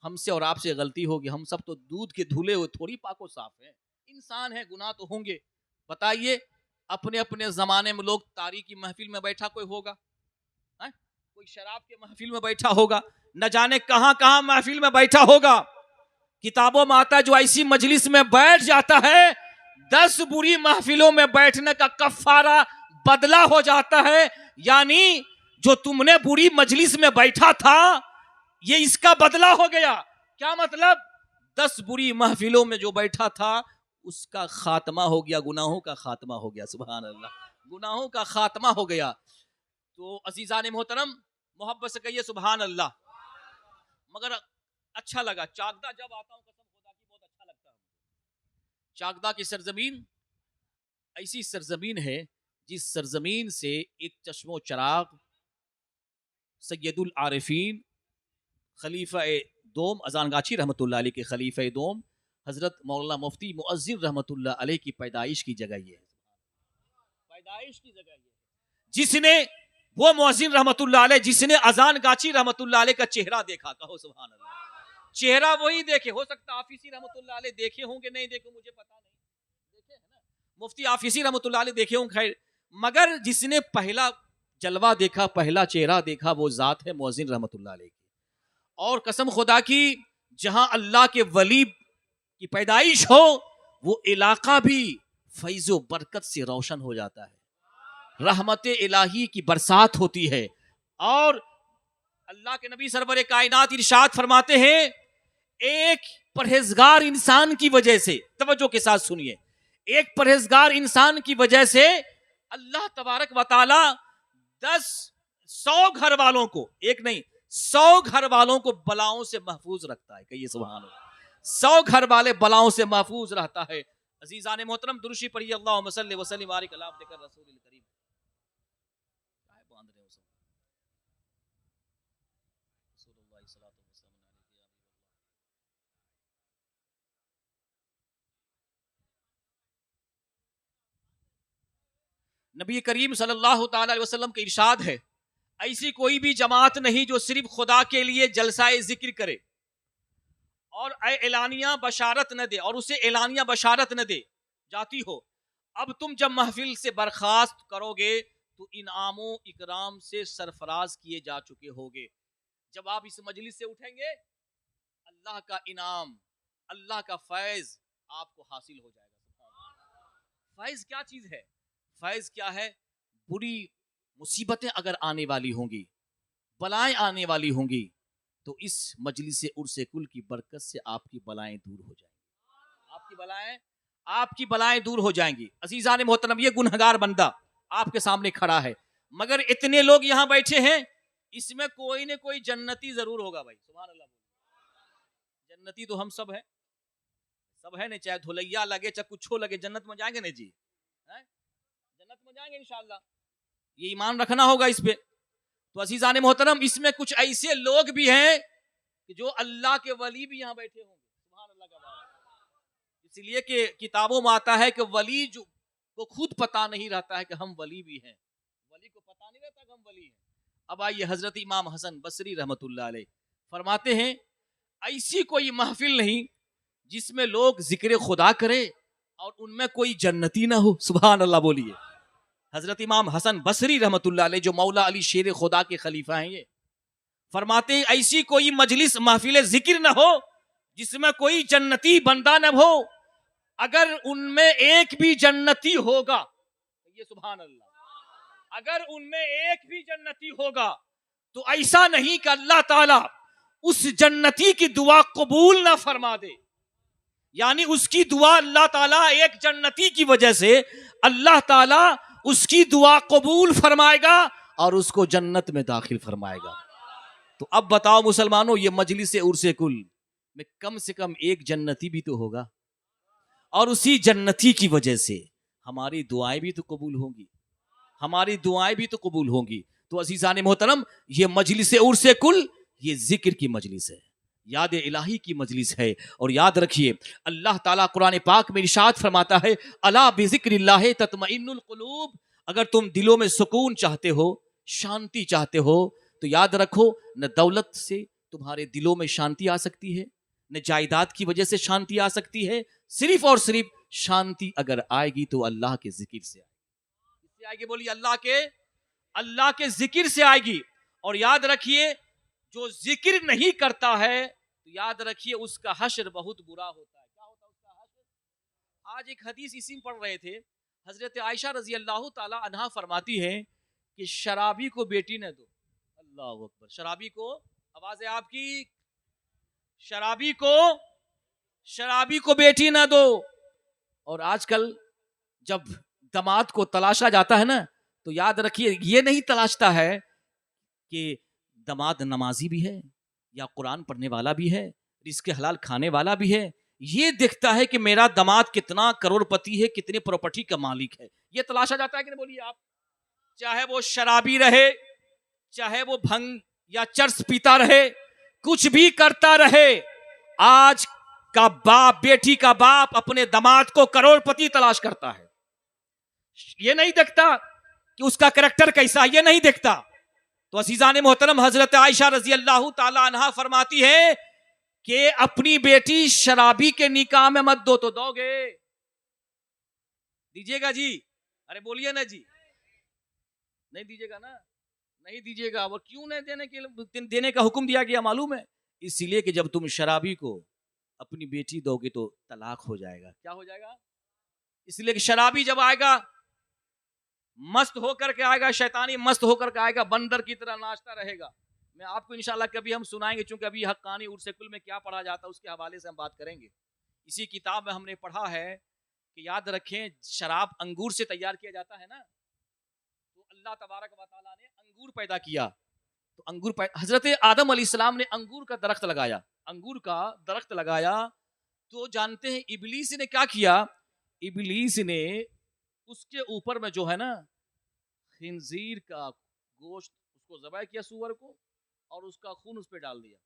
ہم سے اور آپ سے غلطی ہوگی، ہم سب تو دودھ کے دھلے ہوئے تھوڑی پاک و صاف ہیں. انسان ہے، گناہ تو ہوں گے. بتائیے اپنے اپنے زمانے میں لوگ تاریخی محفل میں بیٹھا کوئی ہوگا، کوئی شراب کے محفل میں بیٹھا ہوگا، نہ جانے کہاں کہاں محفل میں بیٹھا ہوگا. کتابوں میں آتا ہے جو ایسی مجلس میں بیٹھ جاتا ہے 10 بری محفلوں میں بیٹھنے کا کفارہ بدلہ ہو جاتا ہے. یعنی جو تم نے بری مجلس میں بیٹھا تھا یہ اس کا بدلہ ہو گیا. کیا مطلب؟ 10 بری محفلوں میں جو بیٹھا تھا اس کا خاتمہ ہو گیا، گناہوں کا خاتمہ ہو گیا. سبحان اللہ. گناہوں کا خاتمہ ہو گیا. تو عزیزان محترم محبت سے کہیے سبحان اللہ. مگر اچھا لگا چاکدہ جب آتا ہوں، قسم خدا کی بہت اچھا لگتا ہے. چاکدہ کی سرزمین ایسی سرزمین ہے جس سرزمین سے ایک چشم و چراغ سید العارفین خلیفہ دوم اذان گاچھی رحمۃ اللہ علیہ کے خلیفہ دوم حضرت مولانا مفتی مؤذن رحمۃ اللہ علیہ کی پیدائش کی جگہ یہ ہے، پیدائش کی جگہ یہ ہے، جس نے وہ مؤذن رحمۃ اللہ علیہ جس نے اذان گاچھی رحمۃ اللہ علیہ کا چہرہ دیکھا، کہو سبحان اللہ، چہرہ وہی دیکھے، ہو سکتا آفیسی رحمۃ اللہ علیہ دیکھے ہوں کہ نہیں دیکھے مجھے پتا نہیں، دیکھے ہے نا مفتی آفیسی رحمۃ اللہ علیہ دیکھے ہوں خیر، مگر جس نے پہلا جلوہ دیکھا، پہلا چہرہ دیکھا، وہ ذات ہے مؤذن رحمۃ اللہ علیہ کی۔ اور قسم خدا کی جہاں اللہ کے ولی کی پیدائش ہو وہ علاقہ بھی فیض و برکت سے روشن ہو جاتا ہے، رحمت الہی کی برسات ہوتی ہے۔ اور اللہ کے نبی سرور کائنات ارشاد فرماتے ہیں ایک پرہیزگار انسان کی وجہ سے، توجہ کے ساتھ سنیے، ایک پرہیزگار انسان کی وجہ سے اللہ تبارک و تعالی 100 گھر والوں کو، ایک نہیں 100 گھر والوں کو بلاؤں سے محفوظ رکھتا ہے، کہیے سبحان اللہ، 100 گھر والے بلاؤں سے محفوظ رہتا ہے۔ عزیزان محترم درشی پڑھیے، اللہم صلی وسلم وبارک علی عبدک الرسول الکریم۔ نبی کریم صلی اللہ تعالی علیہ وسلم کا ارشاد ہے ایسی کوئی بھی جماعت نہیں جو صرف خدا کے لیے جلسہ ذکر کرے اور اعلانیہ بشارت نہ دے، اور اسے اعلانیہ بشارت نہ دے جاتی ہو، اب تم جب محفل سے برخاست کرو گے تو انعام و اکرام سے سرفراز کیے جا چکے ہوگے۔ جب آپ اس مجلس سے اٹھیں گے اللہ کا انعام، اللہ کا فیض آپ کو حاصل ہو جائے گا۔ فیض کیا چیز ہے؟ فیض کیا ہے؟ بری مصیبتیں اگر آنے والی ہوں گی، بلائیں آنے والی ہوں گی، تو اس مجلس عرس کل کی برکت سے آپ کی بلائیں دور ہو جائیں گی، آپ کی بلائیں دور ہو جائیں گی۔ عزیزان محترم یہ گنہگار بندہ آپ کے سامنے کھڑا ہے، مگر اتنے لوگ یہاں بیٹھے ہیں، اس میں کوئی نہ کوئی جنتی ضرور ہوگا بھائی، سبحان اللہ، جنتی تو ہم سب ہیں، سب ہے نا، چاہے دھلیا لگے چاہے کچھ ہو لگے، جنت میں جائیں گے نا جی، جنت میں جائیں گے انشاءاللہ، یہ ایمان رکھنا ہوگا اس پہ۔ تو عزیزان محترم اس میں کچھ ایسے لوگ بھی ہیں کہ جو اللہ کے ولی بھی یہاں بیٹھے ہوں گے، سبحان اللہ کا بات، اس لیے کہ کتابوں میں آتا ہے کہ ولی جو کو خود پتا نہیں رہتا ہے کہ ہم ولی بھی ہیں، ولی کو پتا نہیں رہتا کہ ہم ولی ہیں۔ اب آئیے حضرت امام حسن بصری رحمت اللہ علیہ فرماتے ہیں ایسی کوئی محفل نہیں جس میں لوگ ذکر خدا کرے اور ان میں کوئی جنتی نہ ہو، سبحان اللہ بولیے۔ حضرت امام حسن بصری رحمت اللہ علیہ جو مولا علی شیر خدا کے خلیفہ ہیں، یہ فرماتے ہیں ایسی کوئی مجلس محفل ذکر نہ ہو جس میں کوئی جنتی بندہ نہ ہو، اگر ان میں ایک بھی جنتی ہوگا، یہ سبحان اللہ، اگر ان میں ایک بھی جنتی ہوگا تو ایسا نہیں کہ اللہ تعالیٰ اس جنتی کی دعا قبول نہ فرما دے، یعنی اس کی دعا اللہ تعالیٰ ایک جنتی کی وجہ سے اللہ تعالیٰ اس کی دعا قبول فرمائے گا اور اس کو جنت میں داخل فرمائے گا۔ تو اب بتاؤ مسلمانوں، یہ مجلس عرس کل میں کم سے کم ایک جنتی بھی تو ہوگا، اور اسی جنتی کی وجہ سے ہماری دعائیں بھی تو قبول ہوں گی، ہماری دعائیں بھی تو قبول ہوں گی۔ تو عزیزان محترم یہ مجلس عرس کل یہ ذکر کی مجلس ہے، یاد الہی کی مجلس ہے، اور یاد رکھیے اللہ تعالیٰ قرآن پاک میں ارشاد فرماتا ہے الا بذکر اللہ تطمئن القلوب، اگر تم دلوں میں سکون چاہتے ہو، شانتی چاہتے ہو، تو یاد رکھو نہ دولت سے تمہارے دلوں میں شانتی آ سکتی ہے، نہ جائیداد کی وجہ سے شانتی آ سکتی ہے، صرف اور صرف شانتی اگر آئے گی تو اللہ کے ذکر سے آئے گی، بولیے اللہ کے ذکر سے آئے گی۔ اور یاد رکھیے جو ذکر نہیں کرتا ہے تو یاد رکھیے اس کا حشر بہت برا ہوتا ہے۔ کیا ہوتا ہے اس کا حشر؟ آج ایک حدیث اسی میں پڑھ رہے تھے، حضرت عائشہ رضی اللہ تعالی عنہا فرماتی ہے کہ شرابی کو بیٹی نہ دو، اللہ اکبر، شرابی کو، آواز ہے آپ کی، شرابی کو بیٹی نہ دو۔ اور آج کل جب داماد کو تلاشا جاتا ہے نا تو یاد رکھیے یہ نہیں تلاشتا ہے کہ داماد نمازی بھی ہے یا قرآن پڑھنے والا بھی ہے، رزق حلال کھانے والا بھی ہے، یہ دیکھتا ہے کہ میرا داماد کتنا کروڑ پتی ہے، کتنے پراپرٹی کا مالک ہے، یہ تلاشا جاتا ہے کہ نہیں؟ بولیے آپ، چاہے وہ شرابی رہے، چاہے وہ بھنگ یا چرس پیتا رہے, کچھ بھی کرتا رہے, آج کا باپ, بیٹی کا باپ اپنے داماد کو کروڑ پتی تلاش کرتا ہے. یہ نہیں دیکھتا کہ اس کا کریکٹر کیسا, یہ نہیں دیکھتا. تو عزیزان محترم, حضرت عائشہ رضی اللہ تعالی عنہا فرماتی ہے کہ اپنی بیٹی شرابی کے نکاح میں مت دو. تو دو گے, دیجیے گا جی؟ ارے بولیے نا جی, نہیں دیجیے گا نا, نہیں دیجیے گا. وہ کیوں نہیں دینے کا حکم دیا گیا معلوم ہے؟ اس لیے کہ جب تم شرابی کو اپنی بیٹی دو گے تو طلاق ہو جائے گا. کیا ہو جائے گا؟ اس لیے کہ شرابی جب آئے گا, مست ہو کر کے آئے گا, شیطانی مست ہو کر کے آئے گا, بندر کی طرح ناچتا رہے گا. میں آپ کو انشاءاللہ کبھی ہم سنائیں گے, چونکہ ابھی حقانی عرس کل میں کیا پڑھا جاتا ہے اس کے حوالے سے ہم بات کریں گے. اسی کتاب میں ہم نے پڑھا ہے کہ یاد رکھیں, شراب انگور سے تیار کیا جاتا ہے نا, تو اللہ تبارک و تعالیٰ نے انگور پیدا کیا. تو انگور حضرت آدم علیہ السلام نے انگور کا درخت لگایا, انگور کا درخت لگایا. تو جانتے ہیں ابلیس نے کیا کیا؟ ابلیس نے اس کے اوپر میں جو ہے نا خنزیر کا گوشت اس کو ذبح کیا, سور کو, اور اس کا خون اس پہ ڈال دیا.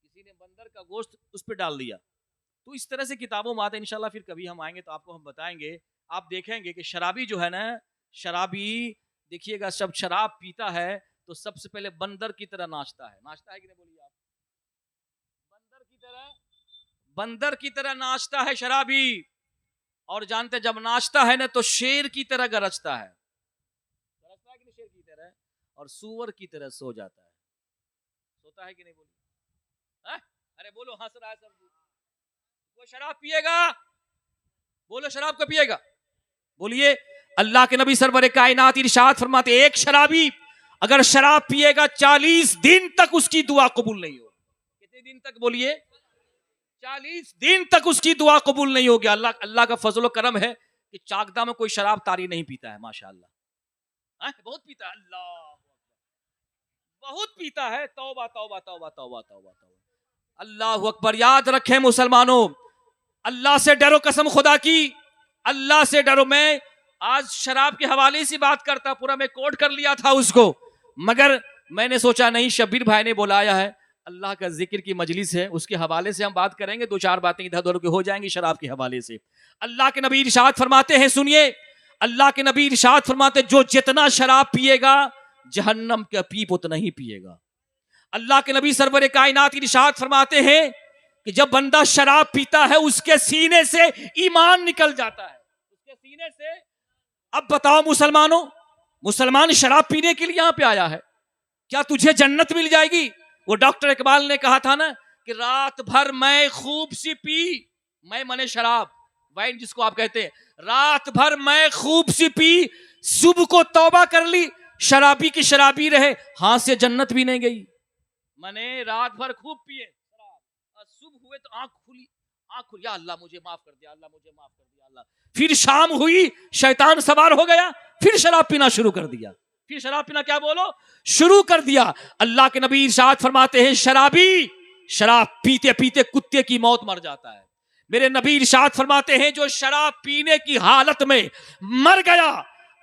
کسی نے بندر کا گوشت اس پہ ڈال دیا. تو اس طرح سے کتابوں میں آتے ہیں. انشاءاللہ پھر کبھی ہم آئیں گے تو آپ کو ہم بتائیں گے. آپ دیکھیں گے کہ شرابی جو ہے نا, شرابی دیکھیے گا جب شراب پیتا ہے تو سب سے پہلے بندر کی طرح ناچتا ہے. ناچتا ہے کہ نہیں بولیے آپ؟ بندر کی طرح ناچتا ہے شرابی. اور جانتے جب ناچتا ہے نا تو شیر کی طرح گرجتا ہے. گرجتا ہے کہ نہیں شیر کی طرح؟ اور سور کی طرح سو جاتا ہے. سوتا ہے کہ نہیں بولیے؟ ارے بولو, ہنس رہا ہے سب. وہ شراب پیے گا, بولو شراب کو پیے گا, بولیے. اللہ کے نبی سرور کائنات ارشاد فرماتے ایک شرابی اگر شراب پیے گا 40 دن تک اس کی دعا قبول نہیں ہوگی. کتنے دن تک بولیے؟ 40 دن تک اس کی دعا قبول نہیں ہوگی. اللہ کا فضل و کرم ہے کہ چاکدہ میں کوئی شراب طاری نہیں پیتا ہے. ماشاءاللہ بہت پیتا ہے, اللہ بہت پیتا ہے. توبہ توبہ توبہ توبہ توبہ توبہ, اللہ اکبر. یاد رکھیں مسلمانوں, اللہ سے ڈرو, قسم خدا کی اللہ سے ڈرو. میں آج شراب کے حوالے سے بات کرتا, پورا میں کوٹ کر لیا تھا اس کو, مگر میں نے سوچا نہیں, شبیر بھائی نے بلایا ہے, اللہ کا ذکر کی مجلس ہے, اس کے حوالے سے ہم بات کریں گے. 2-4 باتیں ادھر ادھر ہو جائیں گی شراب کے حوالے سے. اللہ کے نبی ارشاد فرماتے ہیں, سنیے, اللہ کے نبی ارشاد فرماتے جو جتنا شراب پیے گا جہنم کا پیپ اتنا ہی پیے گا. اللہ کے نبی سرور کائنات ارشاد فرماتے ہیں کہ جب بندہ شراب پیتا ہے اس کے سینے سے ایمان نکل جاتا ہے, اس کے سینے سے. اب بتاؤ مسلمانوں, مسلمان شراب پینے کے لیے یہاں پہ آیا ہے, کیا تجھے جنت مل جائے گی؟ وہ ڈاکٹر اقبال نے کہا تھا نا کہ رات بھر میں خوب سی پی, میں منے شراب, وائن جس کو آپ کہتے ہیں, رات بھر میں خوب سی پی, صبح کو توبہ کر لی, شرابی کی شرابی رہے, ہاتھ سے جنت بھی نہیں گئی. منے رات بھر خوب پیے شراب, صبح ہوئے تو آنکھ کھلی, یا اللہ مجھے معاف کر دیا, اللہ مجھے معاف کر دیا, اللہ. پھر شام ہوئی, شیطان سوار ہو گیا, پھر شراب پینا شروع کر دیا, پھر شراب پینا کیا بولو شروع کر دیا. اللہ کے نبی ارشاد فرماتے ہیں شرابی شراب پیتے پیتے کتے کی موت مر جاتا ہے. میرے نبی ارشاد فرماتے ہیں جو شراب پینے کی حالت میں مر گیا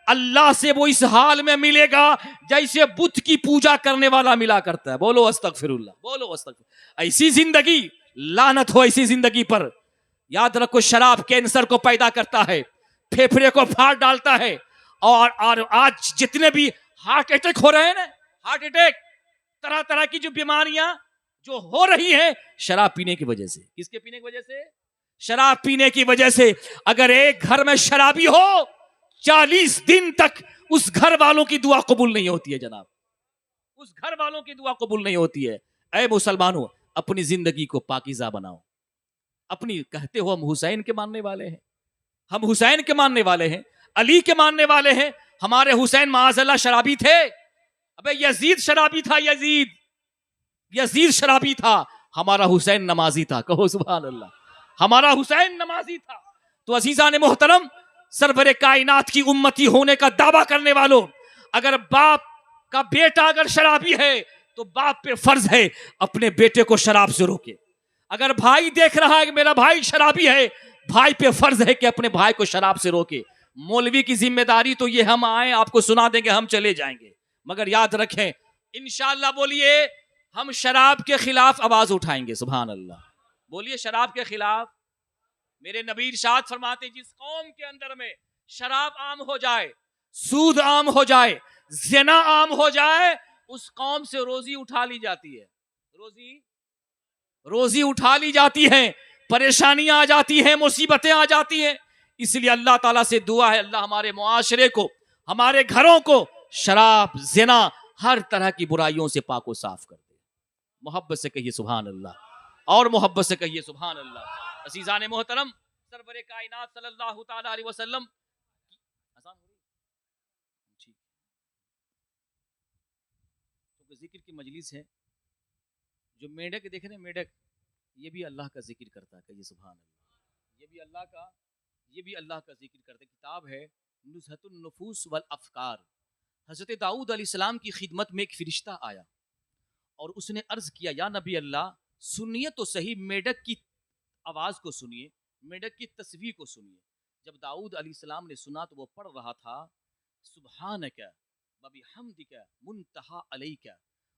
اللہ سے وہ اس حال میں ملے گا جیسے بت کی پوجا کرنے والا ملا کرتا ہے. بولو استغفر اللہ, بولو استغفر. ایسی زندگی, لعنت ہو ایسی زندگی پر. یاد رکھو شراب کینسر کو پیدا کرتا ہے, پھیپھڑے کو پھاڑ ڈالتا ہے, اور آج جتنے بھی ہارٹ اٹیک ہو رہے ہیں نا, ہارٹ اٹیک, طرح طرح کی جو بیماریاں جو ہو رہی ہیں شراب پینے کی وجہ سے. کس کے پینے کی وجہ سے؟ شراب پینے کی وجہ سے. اگر ایک گھر میں شرابی ہو 40 دن تک اس گھر والوں کی دعا قبول نہیں ہوتی ہے جناب, اس گھر والوں کی دعا قبول نہیں ہوتی ہے. اے مسلمانوں, اپنی زندگی کو پاکیزہ بناؤ. اپنی کہتے ہو ہم حسین کے ماننے والے ہیں, ہم حسین کے ماننے والے ہیں, علی کے ماننے والے ہیں. ہمارے حسین معاذ اللہ شرابی تھے. ابے یزید شرابی تھا, یزید شرابی تھا. ہمارا حسین نمازی تھا. کہو سبحان اللہ, ہمارا حسین نمازی تھا. تو عزیزان محترم, سرور کائنات کی امتی ہونے کا دعویٰ کرنے والوں, اگر باپ کا بیٹا اگر شرابی ہے تو باپ پہ فرض ہے اپنے بیٹے کو شراب سے روکے. اگر بھائی دیکھ رہا ہے کہ میرا بھائی شرابی ہے, بھائی پہ فرض ہے کہ اپنے بھائی کو شراب سے روکے. مولوی کی ذمہ داری تو یہ ہم آئیں آپ کو سنا دیں گے, ہم چلے جائیں گے, مگر یاد رکھیں انشاءاللہ بولیے ہم شراب کے خلاف آواز اٹھائیں گے. سبحان اللہ. بولیے شراب کے خلاف. میرے نبی ارشاد فرماتے جس قوم کے اندر میں شراب عام ہو جائے, سود عام ہو جائے, زنا عام ہو جائے, اس قوم سے روزی اٹھا لی جاتی ہے. روزی اٹھا لی جاتی ہے, پریشانیاں آ جاتی ہیں, مصیبتیں آ جاتی ہیں. اس لیے اللہ تعالیٰ سے دعا ہے اللہ ہمارے معاشرے کو, ہمارے گھروں کو شراب, زنا, ہر طرح کی برائیوں سے پاک و صاف کر دے. محبت سے کہیے سبحان اللہ, اور محبت سے کہیے سبحان اللہ. عزیزان محترم, سرور کائنات صلی اللہ تعالی علیہ وسلم ذکر کی مجلس ہے. جو میڈک دیکھ رہے ہیں, میڈک یہ بھی اللہ کا ذکر کرتا ہے. کہیے سبحان اللہ. یہ بھی اللہ کا ذکر کرتا ہے. کتاب ہے نزہۃ النفوس والافکار. حضرت داؤد علیہ السلام کی خدمت میں ایک فرشتہ آیا اور اس نے عرض کیا یا نبی اللہ سنیے تو صحیح, میڈک کی آواز کو سنیے, میڈک کی تصویر کو سنیے. جب داؤد علیہ السلام نے سنا تو وہ پڑھ رہا تھا سبحانک وبحمدک منتہا علیک.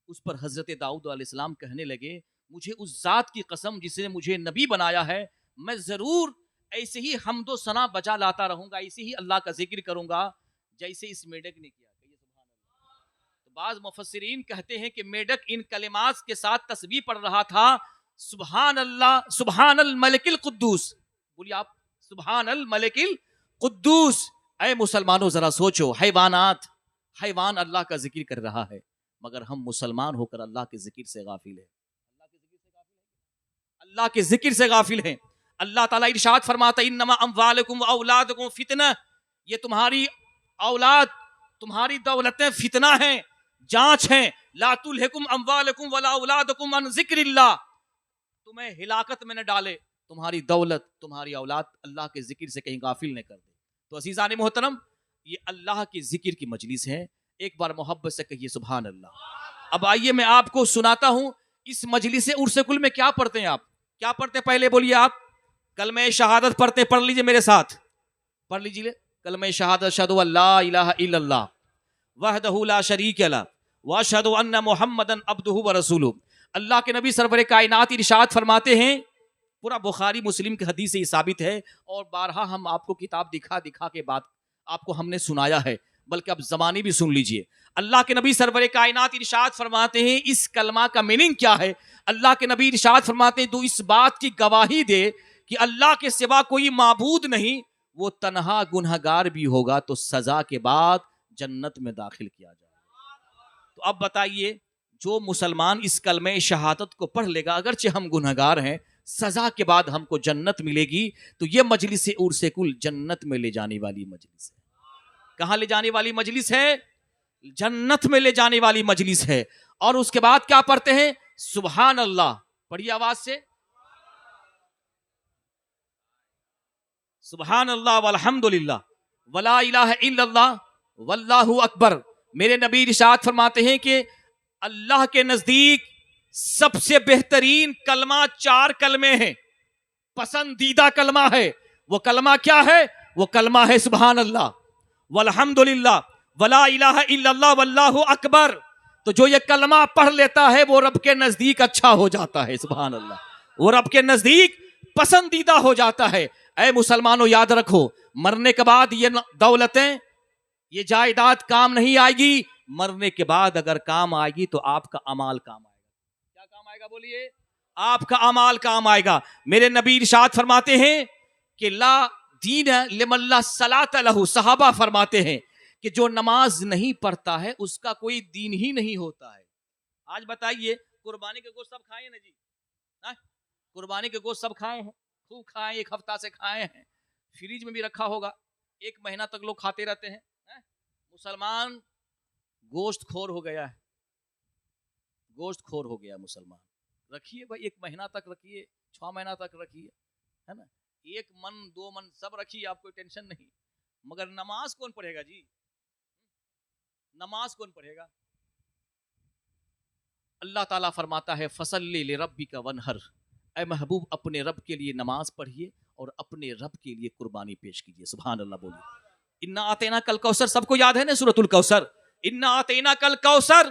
اس پر حضرت داؤد علیہ السلام کہنے لگے مجھے اس ذات کی قسم جس نے مجھے نبی بنایا ہے, میں ضرور ایسے ہی حمد و ثنا بجا لاتا رہوں گا, ایسے ہی اللہ کا ذکر کروں گا جیسے اس میڈک نے کیا. تو بعض مفسرین کہتے ہیں کہ میڈک ان کلمات کے ساتھ تسبیح پڑھ رہا تھا سبحان اللہ, سبحان الملک القدوس. بولیے آپ سبحان الملک القدوس. اے مسلمانوں ذرا سوچو, حیوان اللہ کا ذکر کر رہا ہے, مگر ہم مسلمان ہو کر اللہ کے ذکر سے غافل ہیں. اللہ کے ذکر سے غافل ہیں. اللہ تعالیٰ ارشاد فرماتا انما اموالکم واولادکم فتنہ, یہ تمہاری اولاد, تمہاری دولتیں فتنہ ہیں, جانچ ہیں. لا تلہکم اموالکم ولا اولادکم عن ذکر اللہ, تمہیں ہلاکت میں نہ ڈالے تمہاری دولت, تمہاری اولاد اللہ کے ذکر سے کہیں غافل نہ کر دے. تو عزیزان محترم, یہ اللہ کے ذکر کی مجلس ہے. ایک بار محبت سے کہیے سبحان اللہ. اب آئیے میں آپ کو سناتا ہوں اس مجلس عرس کل میں کیا پڑھتے ہیں. آپ کیا پڑھتے ہیں پہلے بولیے. آپ کلمہ شہادت پڑھتے, پڑھ لیجئے میرے ساتھ, پڑھ لیجئے کلمہ شہادت. اشہد ان لا الہ الا اللہ وحدہ لا شریک لہ واشہد ان محمدا عبدہ ورسولہ. اللہ کے نبی سرور کائنات ارشاد فرماتے ہیں, پورا بخاری مسلم کی حدیث سے یہ ثابت ہے, اور بارہا ہم آپ کو کتاب دکھا کے بعد آپ کو ہم نے سنایا ہے, بلکہ اب زمانے بھی سن لیجئے. اللہ کے نبی سرور کائنات ارشاد فرماتے ہیں اس کلمہ کا میننگ کیا ہے. اللہ کے نبی ارشاد فرماتے ہیں تو اس بات کی گواہی دے کہ اللہ کے سوا کوئی معبود نہیں, وہ تنہا گنہگار بھی ہوگا تو سزا کے بعد جنت میں داخل کیا جائے. تو اب بتائیے, جو مسلمان اس کلمہ شہادت کو پڑھ لے گا, اگرچہ ہم گنہگار ہیں, سزا کے بعد ہم کو جنت ملے گی. تو یہ مجلس عرس کل جنت میں لے جانے والی مجلس ہے. کہاں لے جانے والی مجلس ہے؟ جنت میں لے جانے والی مجلس ہے. اور اس کے بعد کیا پڑھتے ہیں؟ سبحان اللہ. پڑھیے آواز سے, سبحان اللہ والحمدللہ ولا الہ الا اللہ واللہ اکبر. میرے نبی ارشاد فرماتے ہیں کہ اللہ کے نزدیک سب سے بہترین کلمہ 4 کلمے ہیں, پسندیدہ کلمہ ہے. وہ کلمہ کیا ہے؟ وہ کلمہ ہے سبحان اللہ والحمدللہ ولا الہ الا اللہ واللہ اکبر. تو جو یہ کلمہ پڑھ لیتا ہے وہ رب کے نزدیک اچھا ہو جاتا ہے. سبحان اللہ, وہ رب کے نزدیک پسندیدہ ہو جاتا ہے. اے مسلمانوں یاد رکھو, مرنے کے بعد یہ دولتیں, یہ جائیداد کام نہیں آئے گی. مرنے کے بعد اگر کام آئے گی تو آپ کا اعمال کام آئے گا. کیا کام آئے گا بولیے؟ آپ کا اعمال کام آئے گا. میرے نبی ارشاد فرماتے ہیں کہ لا دین لمن لا صلاۃ لہ. صحابہ فرماتے ہیں کہ جو نماز نہیں پڑھتا ہے اس کا کوئی دین ہی نہیں ہوتا ہے. آج بتائیے, قربانی کے گوشت سب کھائے ہیں نا جی؟ قربانی کے گوشت سب کھائے ہیں, خوب کھائے, 1 ہفتہ سے کھائے ہیں, فریج میں بھی رکھا ہوگا, 1 مہینہ تک لوگ کھاتے رہتے ہیں. مسلمان گوشت خور ہو گیا ہے, گوشت خور ہو گیا مسلمان. رکھیے بھائی, 1 مہینہ تک رکھیے, 6 مہینہ تک رکھیے, ہے نا, 1 من 2 من سب رکھیے, آپ کوئی ٹینشن نہیں. مگر نماز کون پڑھے گا جی؟ نماز کون پڑھے گا؟ اللہ تعالیٰ فرماتا ہے فصلی لربک وانحر. اے محبوب اپنے رب کے لیے نماز پڑھیے اور اپنے رب کے لیے قربانی پیش کیجیے. سبحان اللہ بولیے. انا آتینا کل کوثر, سب کو یاد ہے نا سورۃ الکوثر؟ انا آتینا کل کوثر,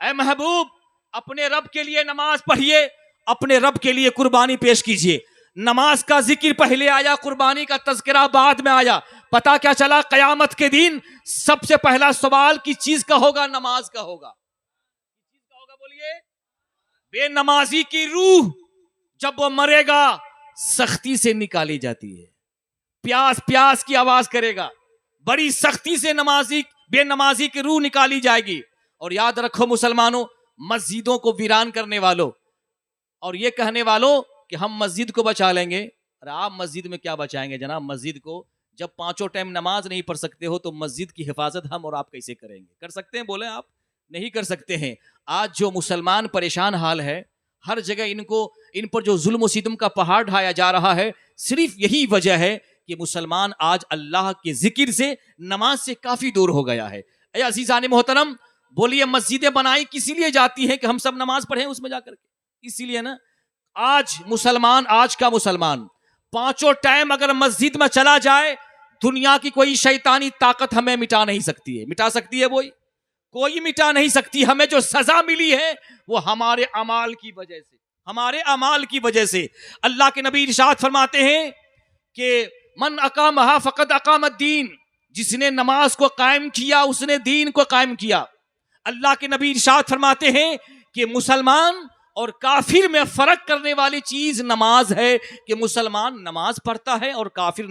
اے محبوب اپنے رب کے لیے نماز پڑھیے، اپنے رب کے لیے قربانی پیش کیجئے. نماز کا ذکر پہلے آیا، قربانی کا تذکرہ بعد میں آیا. پتا کیا چلا؟ قیامت کے دن سب سے پہلا سوال کس چیز کا ہوگا؟ نماز کا ہوگا. کس چیز کا ہوگا بولیے؟ بے نمازی کی روح جب وہ مرے گا سختی سے نکالی جاتی ہے، پیاس پیاس کی آواز کرے گا، بڑی سختی سے بے نمازی کی روح نکالی جائے گی. اور یاد رکھو مسلمانوں، مسجدوں کو ویران کرنے والوں اور یہ کہنے والوں کہ ہم مسجد کو بچا لیں گے، ارے آپ مسجد میں کیا بچائیں گے جناب؟ مسجد کو جب 5 ٹائم نماز نہیں پڑھ سکتے ہو تو مسجد کی حفاظت ہم اور آپ کیسے کریں گے؟ کر سکتے ہیں؟ بولیں آپ نہیں کر سکتے ہیں. آج جو مسلمان پریشان حال ہے، ہر جگہ ان پر جو ظلم و ستم کا پہاڑ ڈھایا جا رہا ہے، صرف یہی وجہ ہے کہ مسلمان آج اللہ کے ذکر سے، نماز سے کافی دور ہو گیا ہے. اے عزیزان محترم، بولیے مسجدیں بنائی کسی لیے جاتی ہیں کہ ہم سب نماز پڑھیں اس میں جا کر کے؟ اسی لیے نا آج کا مسلمان 5 ٹائم اگر مسجد میں چلا جائے، دنیا کی کوئی شیطانی طاقت ہمیں مٹا نہیں سکتی ہے. مٹا سکتی ہے وہی؟ کوئی مٹا نہیں سکتی. ہمیں جو سزا ملی ہے وہ ہمارے اعمال کی وجہ سے. اللہ کے نبی ارشاد فرماتے ہیں کہ من اقامہا فقد اقام الدین، جس نے نماز کو قائم کیا اس نے دین کو قائم کیا. اللہ کے نبی ارشاد فرماتے ہیں کہ مسلمان اور کافر میں فرق کرنے والی چیز نماز ہے، کہ مسلمان نماز پڑھتا ہے اور کافر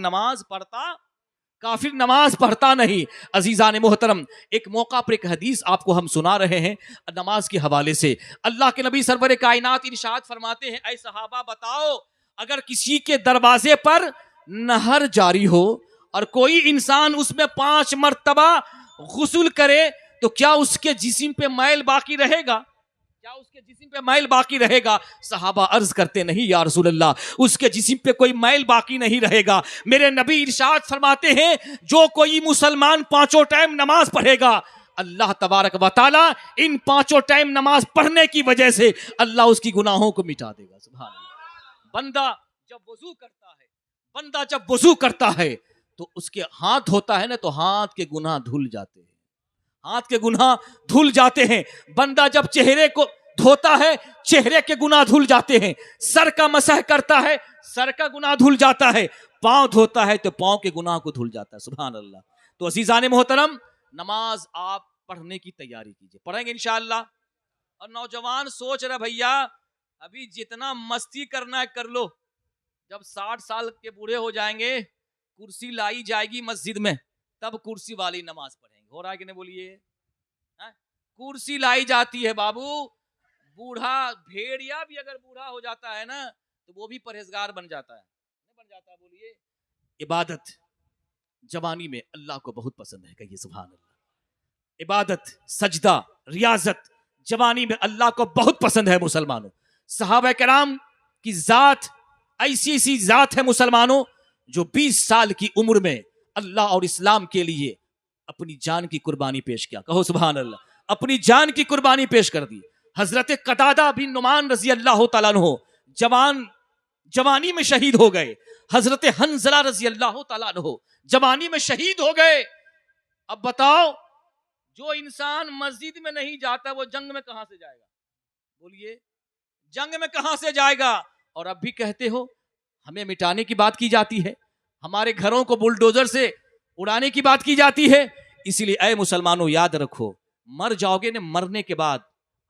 نماز پڑھتا نہیں. عزیزان محترم، ایک موقع پر ایک حدیث آپ کو ہم سنا رہے ہیں نماز کے حوالے سے. اللہ کے نبی سرور کائنات ارشاد فرماتے ہیں، اے صحابہ بتاؤ، اگر کسی کے دروازے پر نہر جاری ہو اور کوئی انسان اس میں 5 مرتبہ غسل کرے تو کیا اس کے جسم پہ میل باقی رہے گا؟ صحابہ عرض کرتے نہیں یا رسول اللہ، اس کے جسم پہ کوئی میل باقی نہیں رہے گا. میرے نبی ارشاد فرماتے ہیں جو کوئی مسلمان 5 ٹائم نماز پڑھے گا، اللہ تبارک و تعالی ان 5 ٹائم نماز پڑھنے کی وجہ سے اللہ اس کی گناہوں کو مٹا دے گا. سبحان اللہ. بندہ جب وضو کرتا ہے تو اس کے ہاتھ دھوتا ہے نا، تو ہاتھ کے گناہ دھل جاتے ہیں. بندہ جب چہرے کو دھوتا ہے چہرے کے گناہ دھل جاتے ہیں. سر کا مسح کرتا ہے سر کا گناہ دھل جاتا ہے. پاؤں دھوتا ہے تو پاؤں کے گناہ کو دھل جاتا ہے. سبحان اللہ. تو عزیزان محترم، نماز آپ پڑھنے کی تیاری کیجئے، پڑھیں گے انشاءاللہ. اور نوجوان سوچ رہا بھیا ابھی جتنا مستی کرنا ہے کر لو، جب 60 سال کے بوڑھے ہو جائیں گے، کرسی لائی جائے گی مسجد میں، تب کرسی والی نماز پڑھیں گے. ہو رہا ہے کہ نہیں بولیے؟ کرسی لائی جاتی ہے بابو. بوڑھا بھیڑیا بھی اگر بوڑھا ہو جاتا ہے نا تو وہ بھی پرہیزگار بن جاتا ہے. نہیں بن جاتا؟ بولیے. عبادت جوانی میں اللہ کو بہت پسند ہے، کہیے سبحان اللہ. عبادت، سجدہ، ریاضت جوانی میں اللہ کو بہت پسند ہے مسلمانوں. صحابہ کرام کی ذات ایسی ذات ہے مسلمانوں جو 20 سال کی عمر میں اللہ اور اسلام کے لیے اپنی جان کی قربانی پیش کیا. کہو سبحان اللہ. اپنی جان کی قربانی پیش کر دی. حضرت قتادہ بن نعمان رضی اللہ تعالیٰ عنہ جوانی میں شہید ہو گئے. حضرت حنظلہ رضی اللہ تعالیٰ عنہ جوانی میں شہید ہو گئے. اب بتاؤ، جو انسان مسجد میں نہیں جاتا وہ جنگ میں کہاں سے جائے گا؟ بولیے، جنگ میں کہاں سے جائے گا؟ اور اب بھی کہتے ہو ہمیں مٹانے کی بات کی جاتی ہے، ہمارے گھروں کو بلڈوزر سے اڑانے کی بات کی جاتی ہے. اسی لیے اے مسلمانوں یاد رکھو، مر جاؤ گے نا، مرنے کے بعد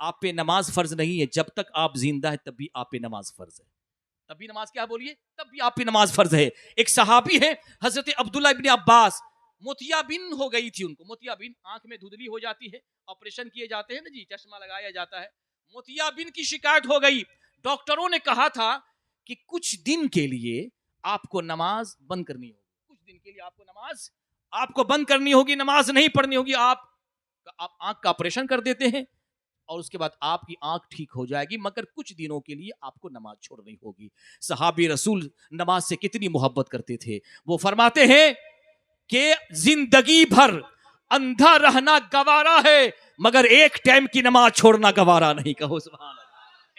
آپ پہ نماز فرض نہیں ہے. جب تک آپ زندہ ہے تب بھی آپ پہ نماز فرض ہے. تب بھی نماز کیا؟ بولیے. تب بھی آپ پہ نماز فرض ہے. ایک صحابی ہے حضرت عبداللہ ابن عباس، موتیابین ہو گئی تھی ان کو. موتیابین آنکھ میں دھندلی ہو جاتی ہے، آپریشن کیے جاتے ہیں نا جی، چشمہ لگایا جاتا ہے. موتیابین کی شکایت ہو گئی. ڈاکٹروں نے کہا تھا کہ کچھ دن کے لیے آپ کو نماز بند کرنی ہوگی. کچھ دن کے لیے آپ کو بند کرنی ہوگی، نماز نہیں پڑھنی ہوگی. آپ آنکھ کا آپریشن کر دیتے ہیں اور اس کے بعد آپ کی آنکھ ٹھیک ہو جائے گی، مگر کچھ دنوں کے لیے آپ کو نماز چھوڑنی ہوگی. صحابی رسول نماز سے کتنی محبت کرتے تھے. وہ فرماتے ہیں کہ زندگی بھر اندھا رہنا گوارا ہے، مگر ایک ٹائم کی نماز چھوڑنا گوارا نہیں. کہو سبحان اللہ.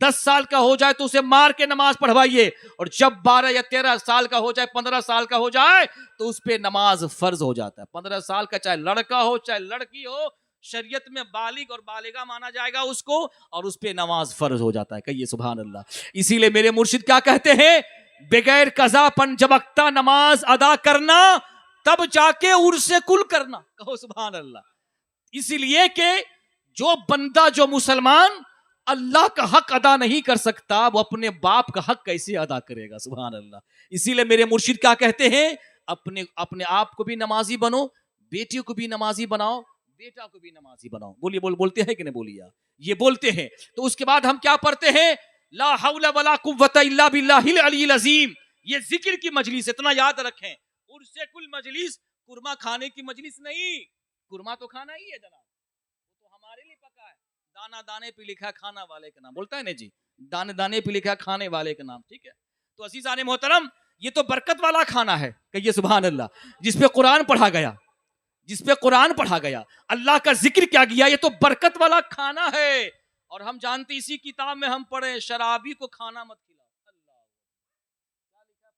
10 سال کا ہو جائے تو اسے مار کے نماز پڑھوائیے, اور جب 12 یا 13 سال کا ہو جائے, 15 سال کا ہو جائے تو اس پہ نماز فرض ہو جاتا ہے. 15 سال کا چاہے لڑکا ہو چاہے لڑکی ہو, شریعت میں بالغ اور بالغہ مانا جائے گا اس کو, اور اس پہ نماز فرض ہو جاتا ہے. کہیے سبحان اللہ. اسی لیے میرے مرشد کیا کہتے ہیں, بغیر قضا پنجوقتہ نماز ادا کرنا تب جا کے عرس کل کرنا. کہو سبحان اللہ. اسی لیے کہ جو بندہ, جو مسلمان اللہ کا حق ادا نہیں کر سکتا, وہ اپنے باپ کا حق کیسے ادا کرے گا. سبحان اللہ. اسی لیے میرے مرشد کیا کہتے ہیں, اپنے آپ کو بھی نمازی بنو, بیٹی کو بھی نمازی بناؤ, بیٹا کو بھی نمازی بناؤ. بولیے بولتے ہیں کہ نہیں بولیے, یہ بولتے ہیں. تو اس کے بعد ہم کیا پڑھتے ہیں, لا حول ولا قوت الا باللہ العلی العظیم. یہ ذکر کی مجلس, اتنا یاد رکھیں, عرس کل مجلس قرمہ کھانے کی مجلس نہیں. قرمہ تو کھانا ہی ہے جناب, وہ تو ہمارے لیے پکا ہے. دانا دانے پہ لکھا کھانا والے کا نام, بولتا ہے نا جی, دانے دانے پہ لکھا کھانے والے کا نام. ٹھیک ہے. تو عزیزان محترم, یہ تو برکت والا کھانا ہے. کہیے سبحان اللہ. جس پہ قرآن پڑھا گیا, جس پہ قرآن پڑھا گیا, اللہ کا ذکر کیا گیا, یہ تو برکت والا کھانا ہے. اور ہم جانتے اسی کتاب میں ہم پڑھیں, شرابی کو کھانا مت کھلاؤ. اللہ, کیا لکھا ہے,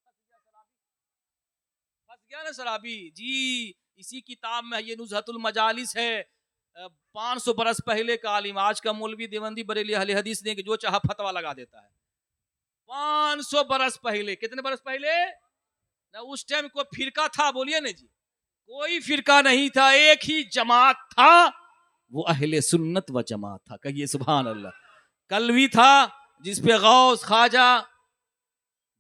پھنس گیا نا شرابی جی. اسی کتاب میں یہ نزہت المجالس ہے, 500 برس پہلے کا عالم, آج کا مولوی دیوبندی بریلی اہل حدیث نے کہ جو چاہا فتوا لگا دیتا ہے. 500 برس پہلے, کتنے برس پہلے, اس ٹائم کوئی فرقہ تھا, بولیے نا جی, کوئی فرقہ نہیں تھا, ایک ہی جماعت تھا, وہ اہل سنت و جماعت تھا. کہیے سبحان اللہ. کلوی تھا جس پہ غوث, خواجہ,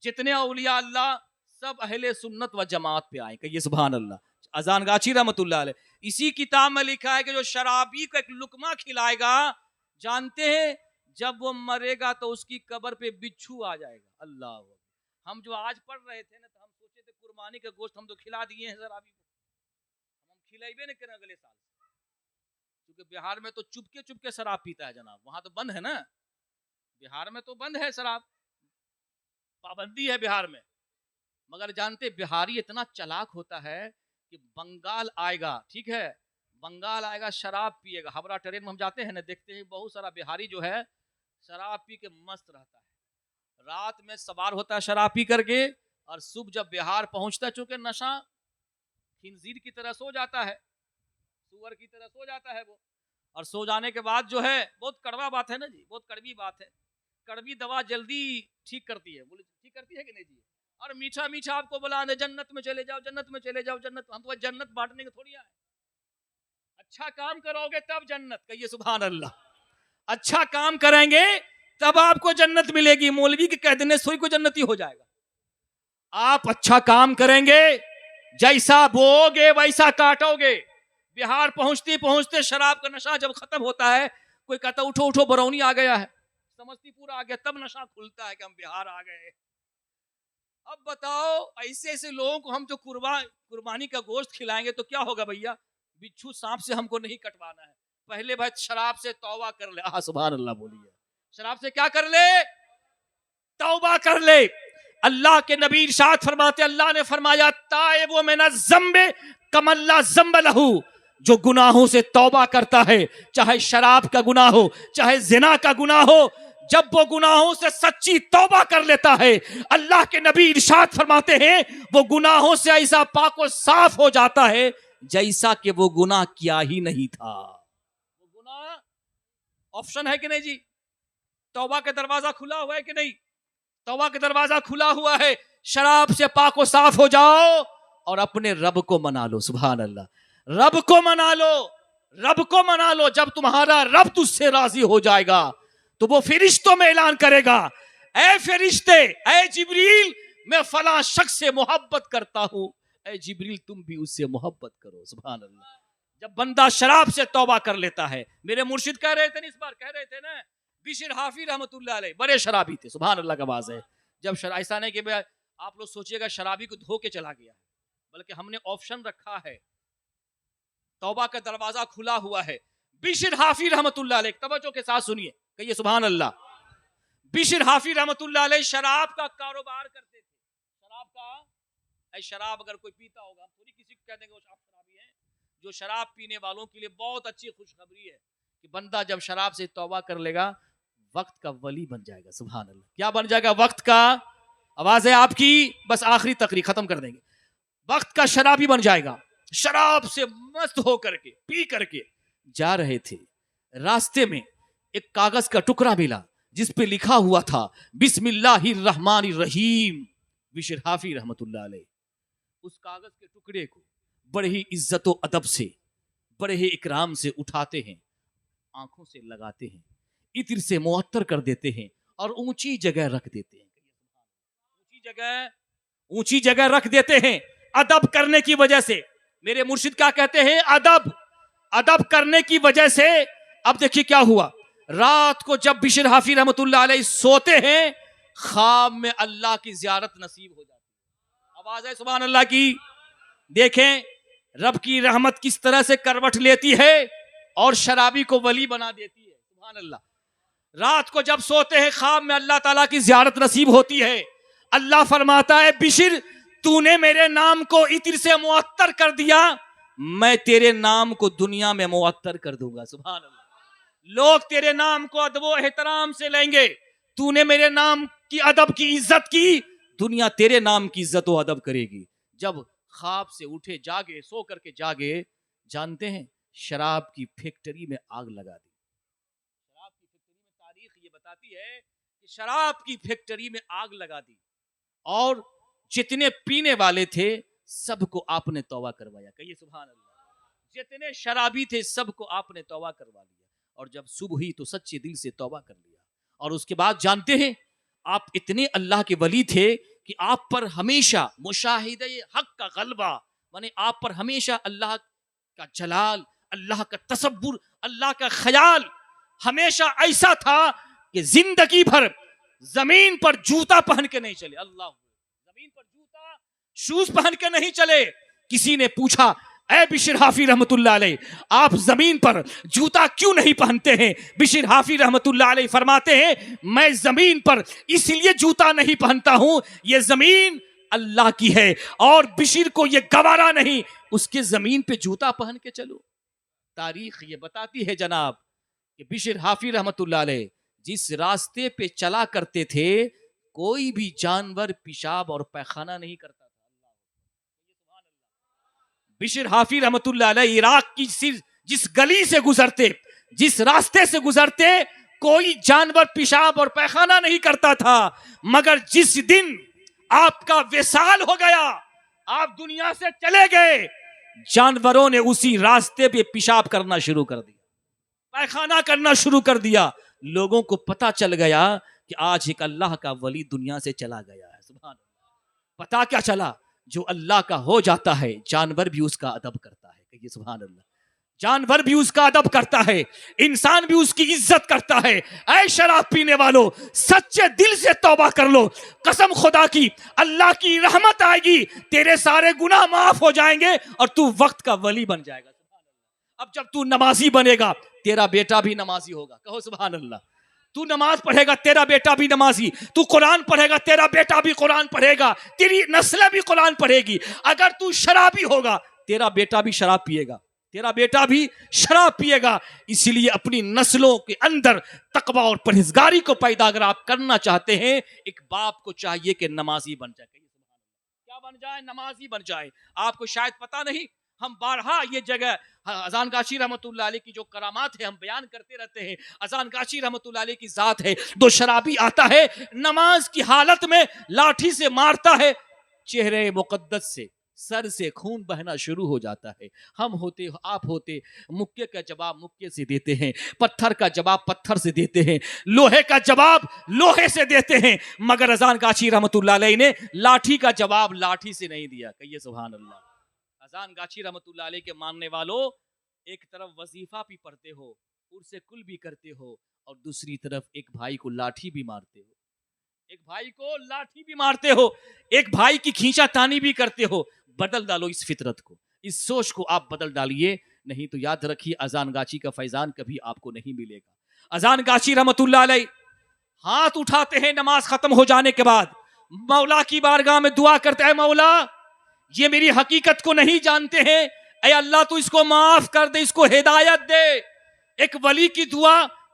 جتنے اولیاء اللہ سب اہل سنت و جماعت پہ آئے. کہیے سبحان اللہ. اذان گاچھی رحمت اللہ علیہ, اسی کتاب میں لکھا ہے کہ جو شرابی کو ایک لقمہ کھلائے گا, جانتے ہیں جب وہ مرے گا تو اس کی قبر پہ بچھو آ جائے گا. اللہ, ہم جو آج پڑھ رہے تھے نا, تو ہم سوچے تھے قربانی کا گوشت ہم تو کھلا دیے ہیں شرابی کو, ہم کھلائے بھی نہیں کریں اگلے سال, کیونکہ بہار میں تو چپ کے شراب پیتا ہے جناب. وہاں تو بند ہے نا, بہار میں تو بند ہے شراب, پابندی ہے بہار میں. مگر جانتے بہاری اتنا چلاک ہوتا ہے کہ بنگال آئے گا, ٹھیک ہے, بنگال آئے گا, شراب پیے گا. ہبرا ٹرین میں ہم جاتے ہیں نا, دیکھتے ہیں بہت سارا بہاری جو ہے شراب پی کے مست رہتا ہے, رات میں سوار ہوتا ہے شراب پی کر کے, اور صبح جب بہار پہنچتا ہے, چونکہ نشہ خنزیر کی طرح سو جاتا ہے, سور کی طرح سو جاتا ہے وہ, اور سو جانے کے بعد جو ہے, بہت کڑوا بات ہے نا جی, بہت کڑوی بات ہے, کڑوی دوا جلدی ٹھیک کرتی ہے. بولے ٹھیک کرتی ہے کہ نہیں جی, اور میٹھا میٹھا آپ کو بلا دے, جنت میں چلے جاؤ, جنت میں چلے جاؤ, جنت. ہم تو جنت بانٹنے کے تھوڑی آئے, اچھا کام کرو گے تب جنت. کہیے سبحان اللہ. اچھا کام کریں گے تب آپ کو جنت ملے گی. مولوی کے کہہ دینے سوئی کو جنتی ہو جائے گا. آپ اچھا کام کریں گے, جیسا بو گے ویسا کاٹو گے. بہار پہنچتے پہنچتے شراب کا نشہ جب ختم ہوتا ہے, کوئی کہتا اٹھو اٹھو برونی آ گیا ہے, سمستی پور آ گیا, تب نشہ کھلتا ہے کہ ہم بہار آ گئے. اب بتاؤ, ایسے ایسے لوگوں کو ہم جو قربانی کا گوشت کھلائیں گے تو کیا ہوگا بھیا, بچھو سانپ سے ہم کو نہیں کٹوانا ہے. پہلے بھائی شراب سے توبہ کر لے. سبحان اللہ بولیے. شراب سے کیا کر لے, توبہ کر لے. اللہ کے نبی ارشاد فرماتے, اللہ نے فرمایا تائب من الذنب کمن لا ذنب لہ, جو گناہوں سے توبہ کرتا ہے, چاہے شراب کا گناہ ہو چاہے زنا کا گناہ ہو, جب وہ گناہوں سے سچی توبہ کر لیتا ہے, اللہ کے نبی ارشاد فرماتے ہیں وہ گناہوں سے ایسا پاک و صاف ہو جاتا ہے جیسا کہ وہ گناہ کیا ہی نہیں تھا. وہ گناہ آپشن ہے کہ نہیں جی, توبہ کا دروازہ کھلا ہوا ہے کہ نہیں, توبہ کا دروازہ کھلا ہوا ہے. شراب سے پاک و صاف ہو جاؤ اور اپنے رب کو منا لو. سبحان اللہ. رب کو منا لو, رب کو منا لو. جب تمہارا رب تجھ سے راضی ہو جائے گا تو وہ فرشتوں میں اعلان کرے گا, اے فرشتے, اے جبریل, میں فلاں شخص سے محبت کرتا ہوں, اے جبریل تم بھی اس سے محبت کرو. سبحان اللہ. جب بندہ شراب سے توبہ کر لیتا ہے, میرے مرشد کہہ رہے تھے اس بار, کہہ رہے تھے نا, بشر حافی رحمت اللہ علیہ بڑے شرابی تھے. سبحان اللہ کا باز ہے. جب ایسا نہیں کہ آپ لوگ سوچئے گا شرابی کو دھو کے چلا گیا, بلکہ ہم نے آپشن رکھا ہے, توبہ کا دروازہ کھلا ہوا ہے. بشر حافی رحمت اللہ علیہ, توجہ کے ساتھ سنیے, کہیے سبحان اللہ. بشر حافی رحمت اللہ علیہ شراب کا کاروبار کرتے تھے. شراب کا, شراب اگر کوئی پیتا ہوگا, ہم تھوڑی کسی کو کہہ دیں گے وہ شرابی ہیں. جو شراب پینے والوں کے لیے بہت اچھی خوشخبری ہے کہ بندہ جب شراب سے توبہ کر لے گا, وقت کا ولی بن جائے گا. سبحان اللہ. کیا بن جائے گا؟ وقت کا. آواز ہے آپ کی، بس آخری تقریر ختم کر دیں گے. وقت کا شرابی بن جائے گا. شراب سے مست ہو کر کے، پی کر کے جا رہے تھے، راستے میں ایک کاغذ کا ٹکڑا ملا جس پہ لکھا ہوا تھا بسم اللہ الرحمن الرحیم. بشر حافی رحمت اللہ علیہ اس کاغذ کے ٹکڑے کو بڑے ہی عزت و ادب سے، بڑے ہی اکرام سے اٹھاتے ہیں، آنکھوں سے لگاتے ہیں، عطر سے معطر کر دیتے ہیں اور اونچی جگہ رکھ دیتے ہیں. اونچی جگہ رکھ دیتے ہیں ادب کرنے کی وجہ سے. میرے مرشد کیا کہتے ہیں؟ ادب کرنے کی وجہ سے. اب دیکھیے کیا ہوا. رات کو جب بشر حافی رحمت اللہ علیہ سوتے ہیں، خواب میں اللہ کی زیارت نصیب ہو جاتی ہے. آواز ہے سبحان اللہ کی. دیکھیں رب کی رحمت کس طرح سے کروٹ لیتی ہے اور شرابی کو ولی بنا دیتی ہے. سبحان اللہ. رات کو جب سوتے ہیں خواب میں اللہ تعالیٰ کی زیارت نصیب ہوتی ہے. اللہ فرماتا ہے بشر تو نے میرے نام کو عطر سے معطر کر دیا، میں تیرے نام کو دنیا میں معطر کر دوں گا. سبحان اللہ. لوگ تیرے نام کو ادب و احترام سے لیں گے. تو نے میرے نام کی ادب کی عزت کی، دنیا تیرے نام کی عزت و ادب کرے گی. جب خواب سے اٹھے، جاگے، سو کر کے جاگے، جانتے ہیں شراب کی فیکٹری میں آگ لگا دی. شراب کی فیکٹری میں تاریخ یہ بتاتی ہے کہ شراب کی فیکٹری میں آگ لگا دی اور جتنے پینے والے تھے سب کو آپ نے توبہ کروایا. کہیے سبحان اللہ. جتنے شرابی تھے سب کو آپ نے توبہ کروا لیا اور جب صبح ہوئی تو سچے دل سے توبہ کر لیا. اور اس کے بعد جانتے ہیں آپ اتنے اللہ کے ولی تھے کہ آپ پر ہمیشہ مشاہدہ حق کا غلبہ، یعنی آپ پر ہمیشہ اللہ کا جلال، اللہ کا تصور، اللہ کا خیال ہمیشہ ایسا تھا کہ زندگی بھر زمین پر جوتا پہن کے نہیں چلے. اللہ، زمین پر جوتا شوز پہن کے نہیں چلے. کسی نے پوچھا اے بشر حافی رحمت اللہ علیہ آپ زمین پر جوتا کیوں نہیں پہنتے ہیں؟ بشر حافی رحمت اللہ علیہ فرماتے ہیں میں زمین پر اس لیے جوتا نہیں پہنتا ہوں، یہ زمین اللہ کی ہے اور بشر کو یہ گوارا نہیں اس کے زمین پہ جوتا پہن کے چلو. تاریخ یہ بتاتی ہے جناب کہ بشر حافی رحمت اللہ علیہ جس راستے پہ چلا کرتے تھے کوئی بھی جانور پیشاب اور پیخانہ نہیں کرتا. بشر حافی رحمت اللہ علیہ عراق کی جس گلی سے گزرتے، جس راستے سے گزرتے کوئی جانور پیشاب اور پیخانہ نہیں کرتا تھا، مگر جس دن آپ کا وصال ہو گیا، آپ دنیا سے چلے گئے، جانوروں نے اسی راستے پہ پیشاب کرنا شروع کر دیا، پیخانہ کرنا شروع کر دیا. لوگوں کو پتا چل گیا کہ آج ایک اللہ کا ولی دنیا سے چلا گیا ہے. سبحان اللہ. پتا کیا چلا؟ جو اللہ کا ہو جاتا ہے جانور بھی اس کا ادب کرتا ہے. کہیے سبحان اللہ. جانور بھی اس کا ادب کرتا ہے، انسان بھی اس کی عزت کرتا ہے. اے شراب پینے والو سچے دل سے توبہ کر لو. قسم خدا کی اللہ کی رحمت آئے گی، تیرے سارے گناہ معاف ہو جائیں گے اور تو وقت کا ولی بن جائے گا. اب جب تو نمازی بنے گا تیرا بیٹا بھی نمازی ہوگا. کہو سبحان اللہ. تو نماز پڑھے گا تیرا بیٹا بھی نمازی، تو قرآن پڑھے گا تیرا بیٹا بھی قرآن پڑھے گا، تیری نسلیں بھی قرآن پڑھے گی. اگر تو شرابی ہوگا تیرا بیٹا بھی شراب پیے گا، تیرا بیٹا بھی شراب پیے گا. اسی لیے اپنی نسلوں کے اندر تقوی اور پرہیزگاری کو پیدا اگر آپ کرنا چاہتے ہیں، ایک باپ کو چاہیے کہ نمازی بن جائے. کیا بن جائے؟ نمازی بن جائے. آپ کو شاید پتا نہیں، ہم بارہا یہ جگہ اذان گاشی رحمت اللہ علیہ کی جو کرامات ہے ہم بیان کرتے رہتے ہیں. اذان گاشی رحمت اللہ علیہ کی ذات ہے. دو شرابی آتا ہے نماز کی حالت میں لاٹھی سے مارتا ہے، چہرے مقدس سے سر سے خون بہنا شروع ہو جاتا ہے. ہم ہوتے، آپ ہوتے، مکے کا جواب مکے سے دیتے ہیں، پتھر کا جواب پتھر سے دیتے ہیں، لوہے کا جواب لوہے سے دیتے ہیں، مگر اذان گاشی رحمت اللہ علیہ نے لاٹھی کا جواب لاٹھی سے نہیں دیا. کہیے سبحان اللہ. اذان گاشی رحمت اللہ علیہ کے ماننے والوں ایک طرف وظیفہ بھی پڑھتے ہو، عرس کل بھی کرتے ہو اور دوسری طرف ایک بھائی کو لاٹھی بھی مارتے ہو، ایک بھائی کو لاٹھی بھی مارتے ہو، ایک بھائی کی کھینچا تانی بھی کرتے ہو. بدل ڈالو اس فطرت کو، اس سوچ کو آپ بدل ڈالیے، نہیں تو یاد رکھیے اذان گاچی کا فیضان کبھی آپ کو نہیں ملے گا. اذان گاچی رحمت اللہ علیہ ہاتھ اٹھاتے ہیں نماز ختم ہو جانے کے بعد، مولا کی بارگاہ میں دعا کرتے ہیں مولا یہ میری حقیقت کو نہیں جانتے ہیں، اے اللہ تو اس کو معاف کر دے، اس کو ہدایت دے. ایک ولی کی دعا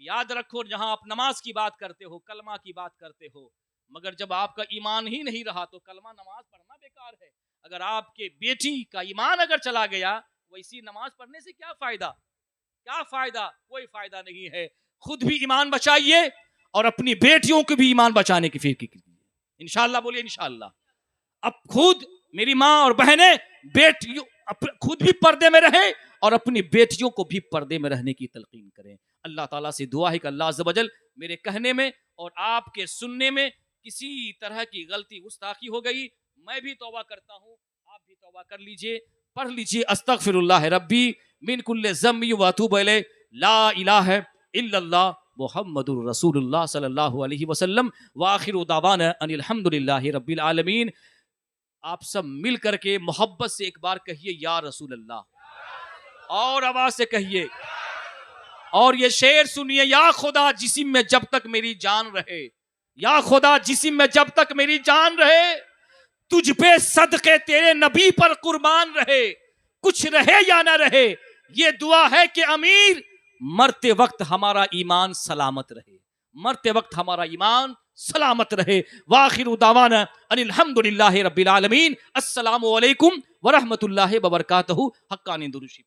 یاد رکھو جہاں آپ نماز کی بات کرتے ہو، کلمہ کی بات کرتے ہو، مگر جب آپ کا ایمان ہی نہیں رہا تو کلمہ نماز پڑھنا بیکار ہے. اگر آپ کے بیٹی کا ایمان اگر چلا گیا، ویسی نماز پڑھنے سے کیا فائدہ؟ کیا فائدہ؟ کوئی فائدہ نہیں ہے. خود بھی ایمان بچائیے اور اپنی بیٹیوں کو بھی ایمان بچانے کی فکر کیجیے. انشاءاللہ بولیے انشاءاللہ. اب خود میری ماں اور بہنیں بیٹیوں خود بھی پردے میں رہیں اور اپنی بیٹیوں کو بھی پردے میں رہنے کی تلقین کریں. اللہ تعالیٰ سے دعا ہے کہ اللہ عز و جل میرے کہنے میں اور آپ کے سننے میں کسی طرح کی غلطی گستاخی ہو گئی، میں بھی توبہ کرتا ہوں، آپ بھی توبہ کر لیجئے. پڑھ لیجئے استغفر اللہ ربی من کل ذنب واتوب الیہ، لا الہ الا اللہ محمد الرسول اللہ صلی اللہ علیہ وسلم، وآخر دعوانا ان الحمد للہ رب العالمین. آپ سب مل کر کے محبت سے ایک بار کہیے یا رسول اللہ، اور آواز سے کہیے، اور یہ شعر سنیے: یا خدا جسم میں جب تک میری جان رہے، یا خدا جسم میں جب تک میری جان رہے، تجھ پہ صدقے تیرے نبی پر قربان رہے. کچھ رہے یا نہ رہے، یہ دعا ہے کہ امیر مرتے وقت ہمارا ایمان سلامت رہے، مرتے وقت ہمارا ایمان سلامت رہے. وآخر دعوانا ان الحمد للہ رب العالمین. السلام علیکم ورحمۃ اللہ وبرکاتہ. حقانی درود.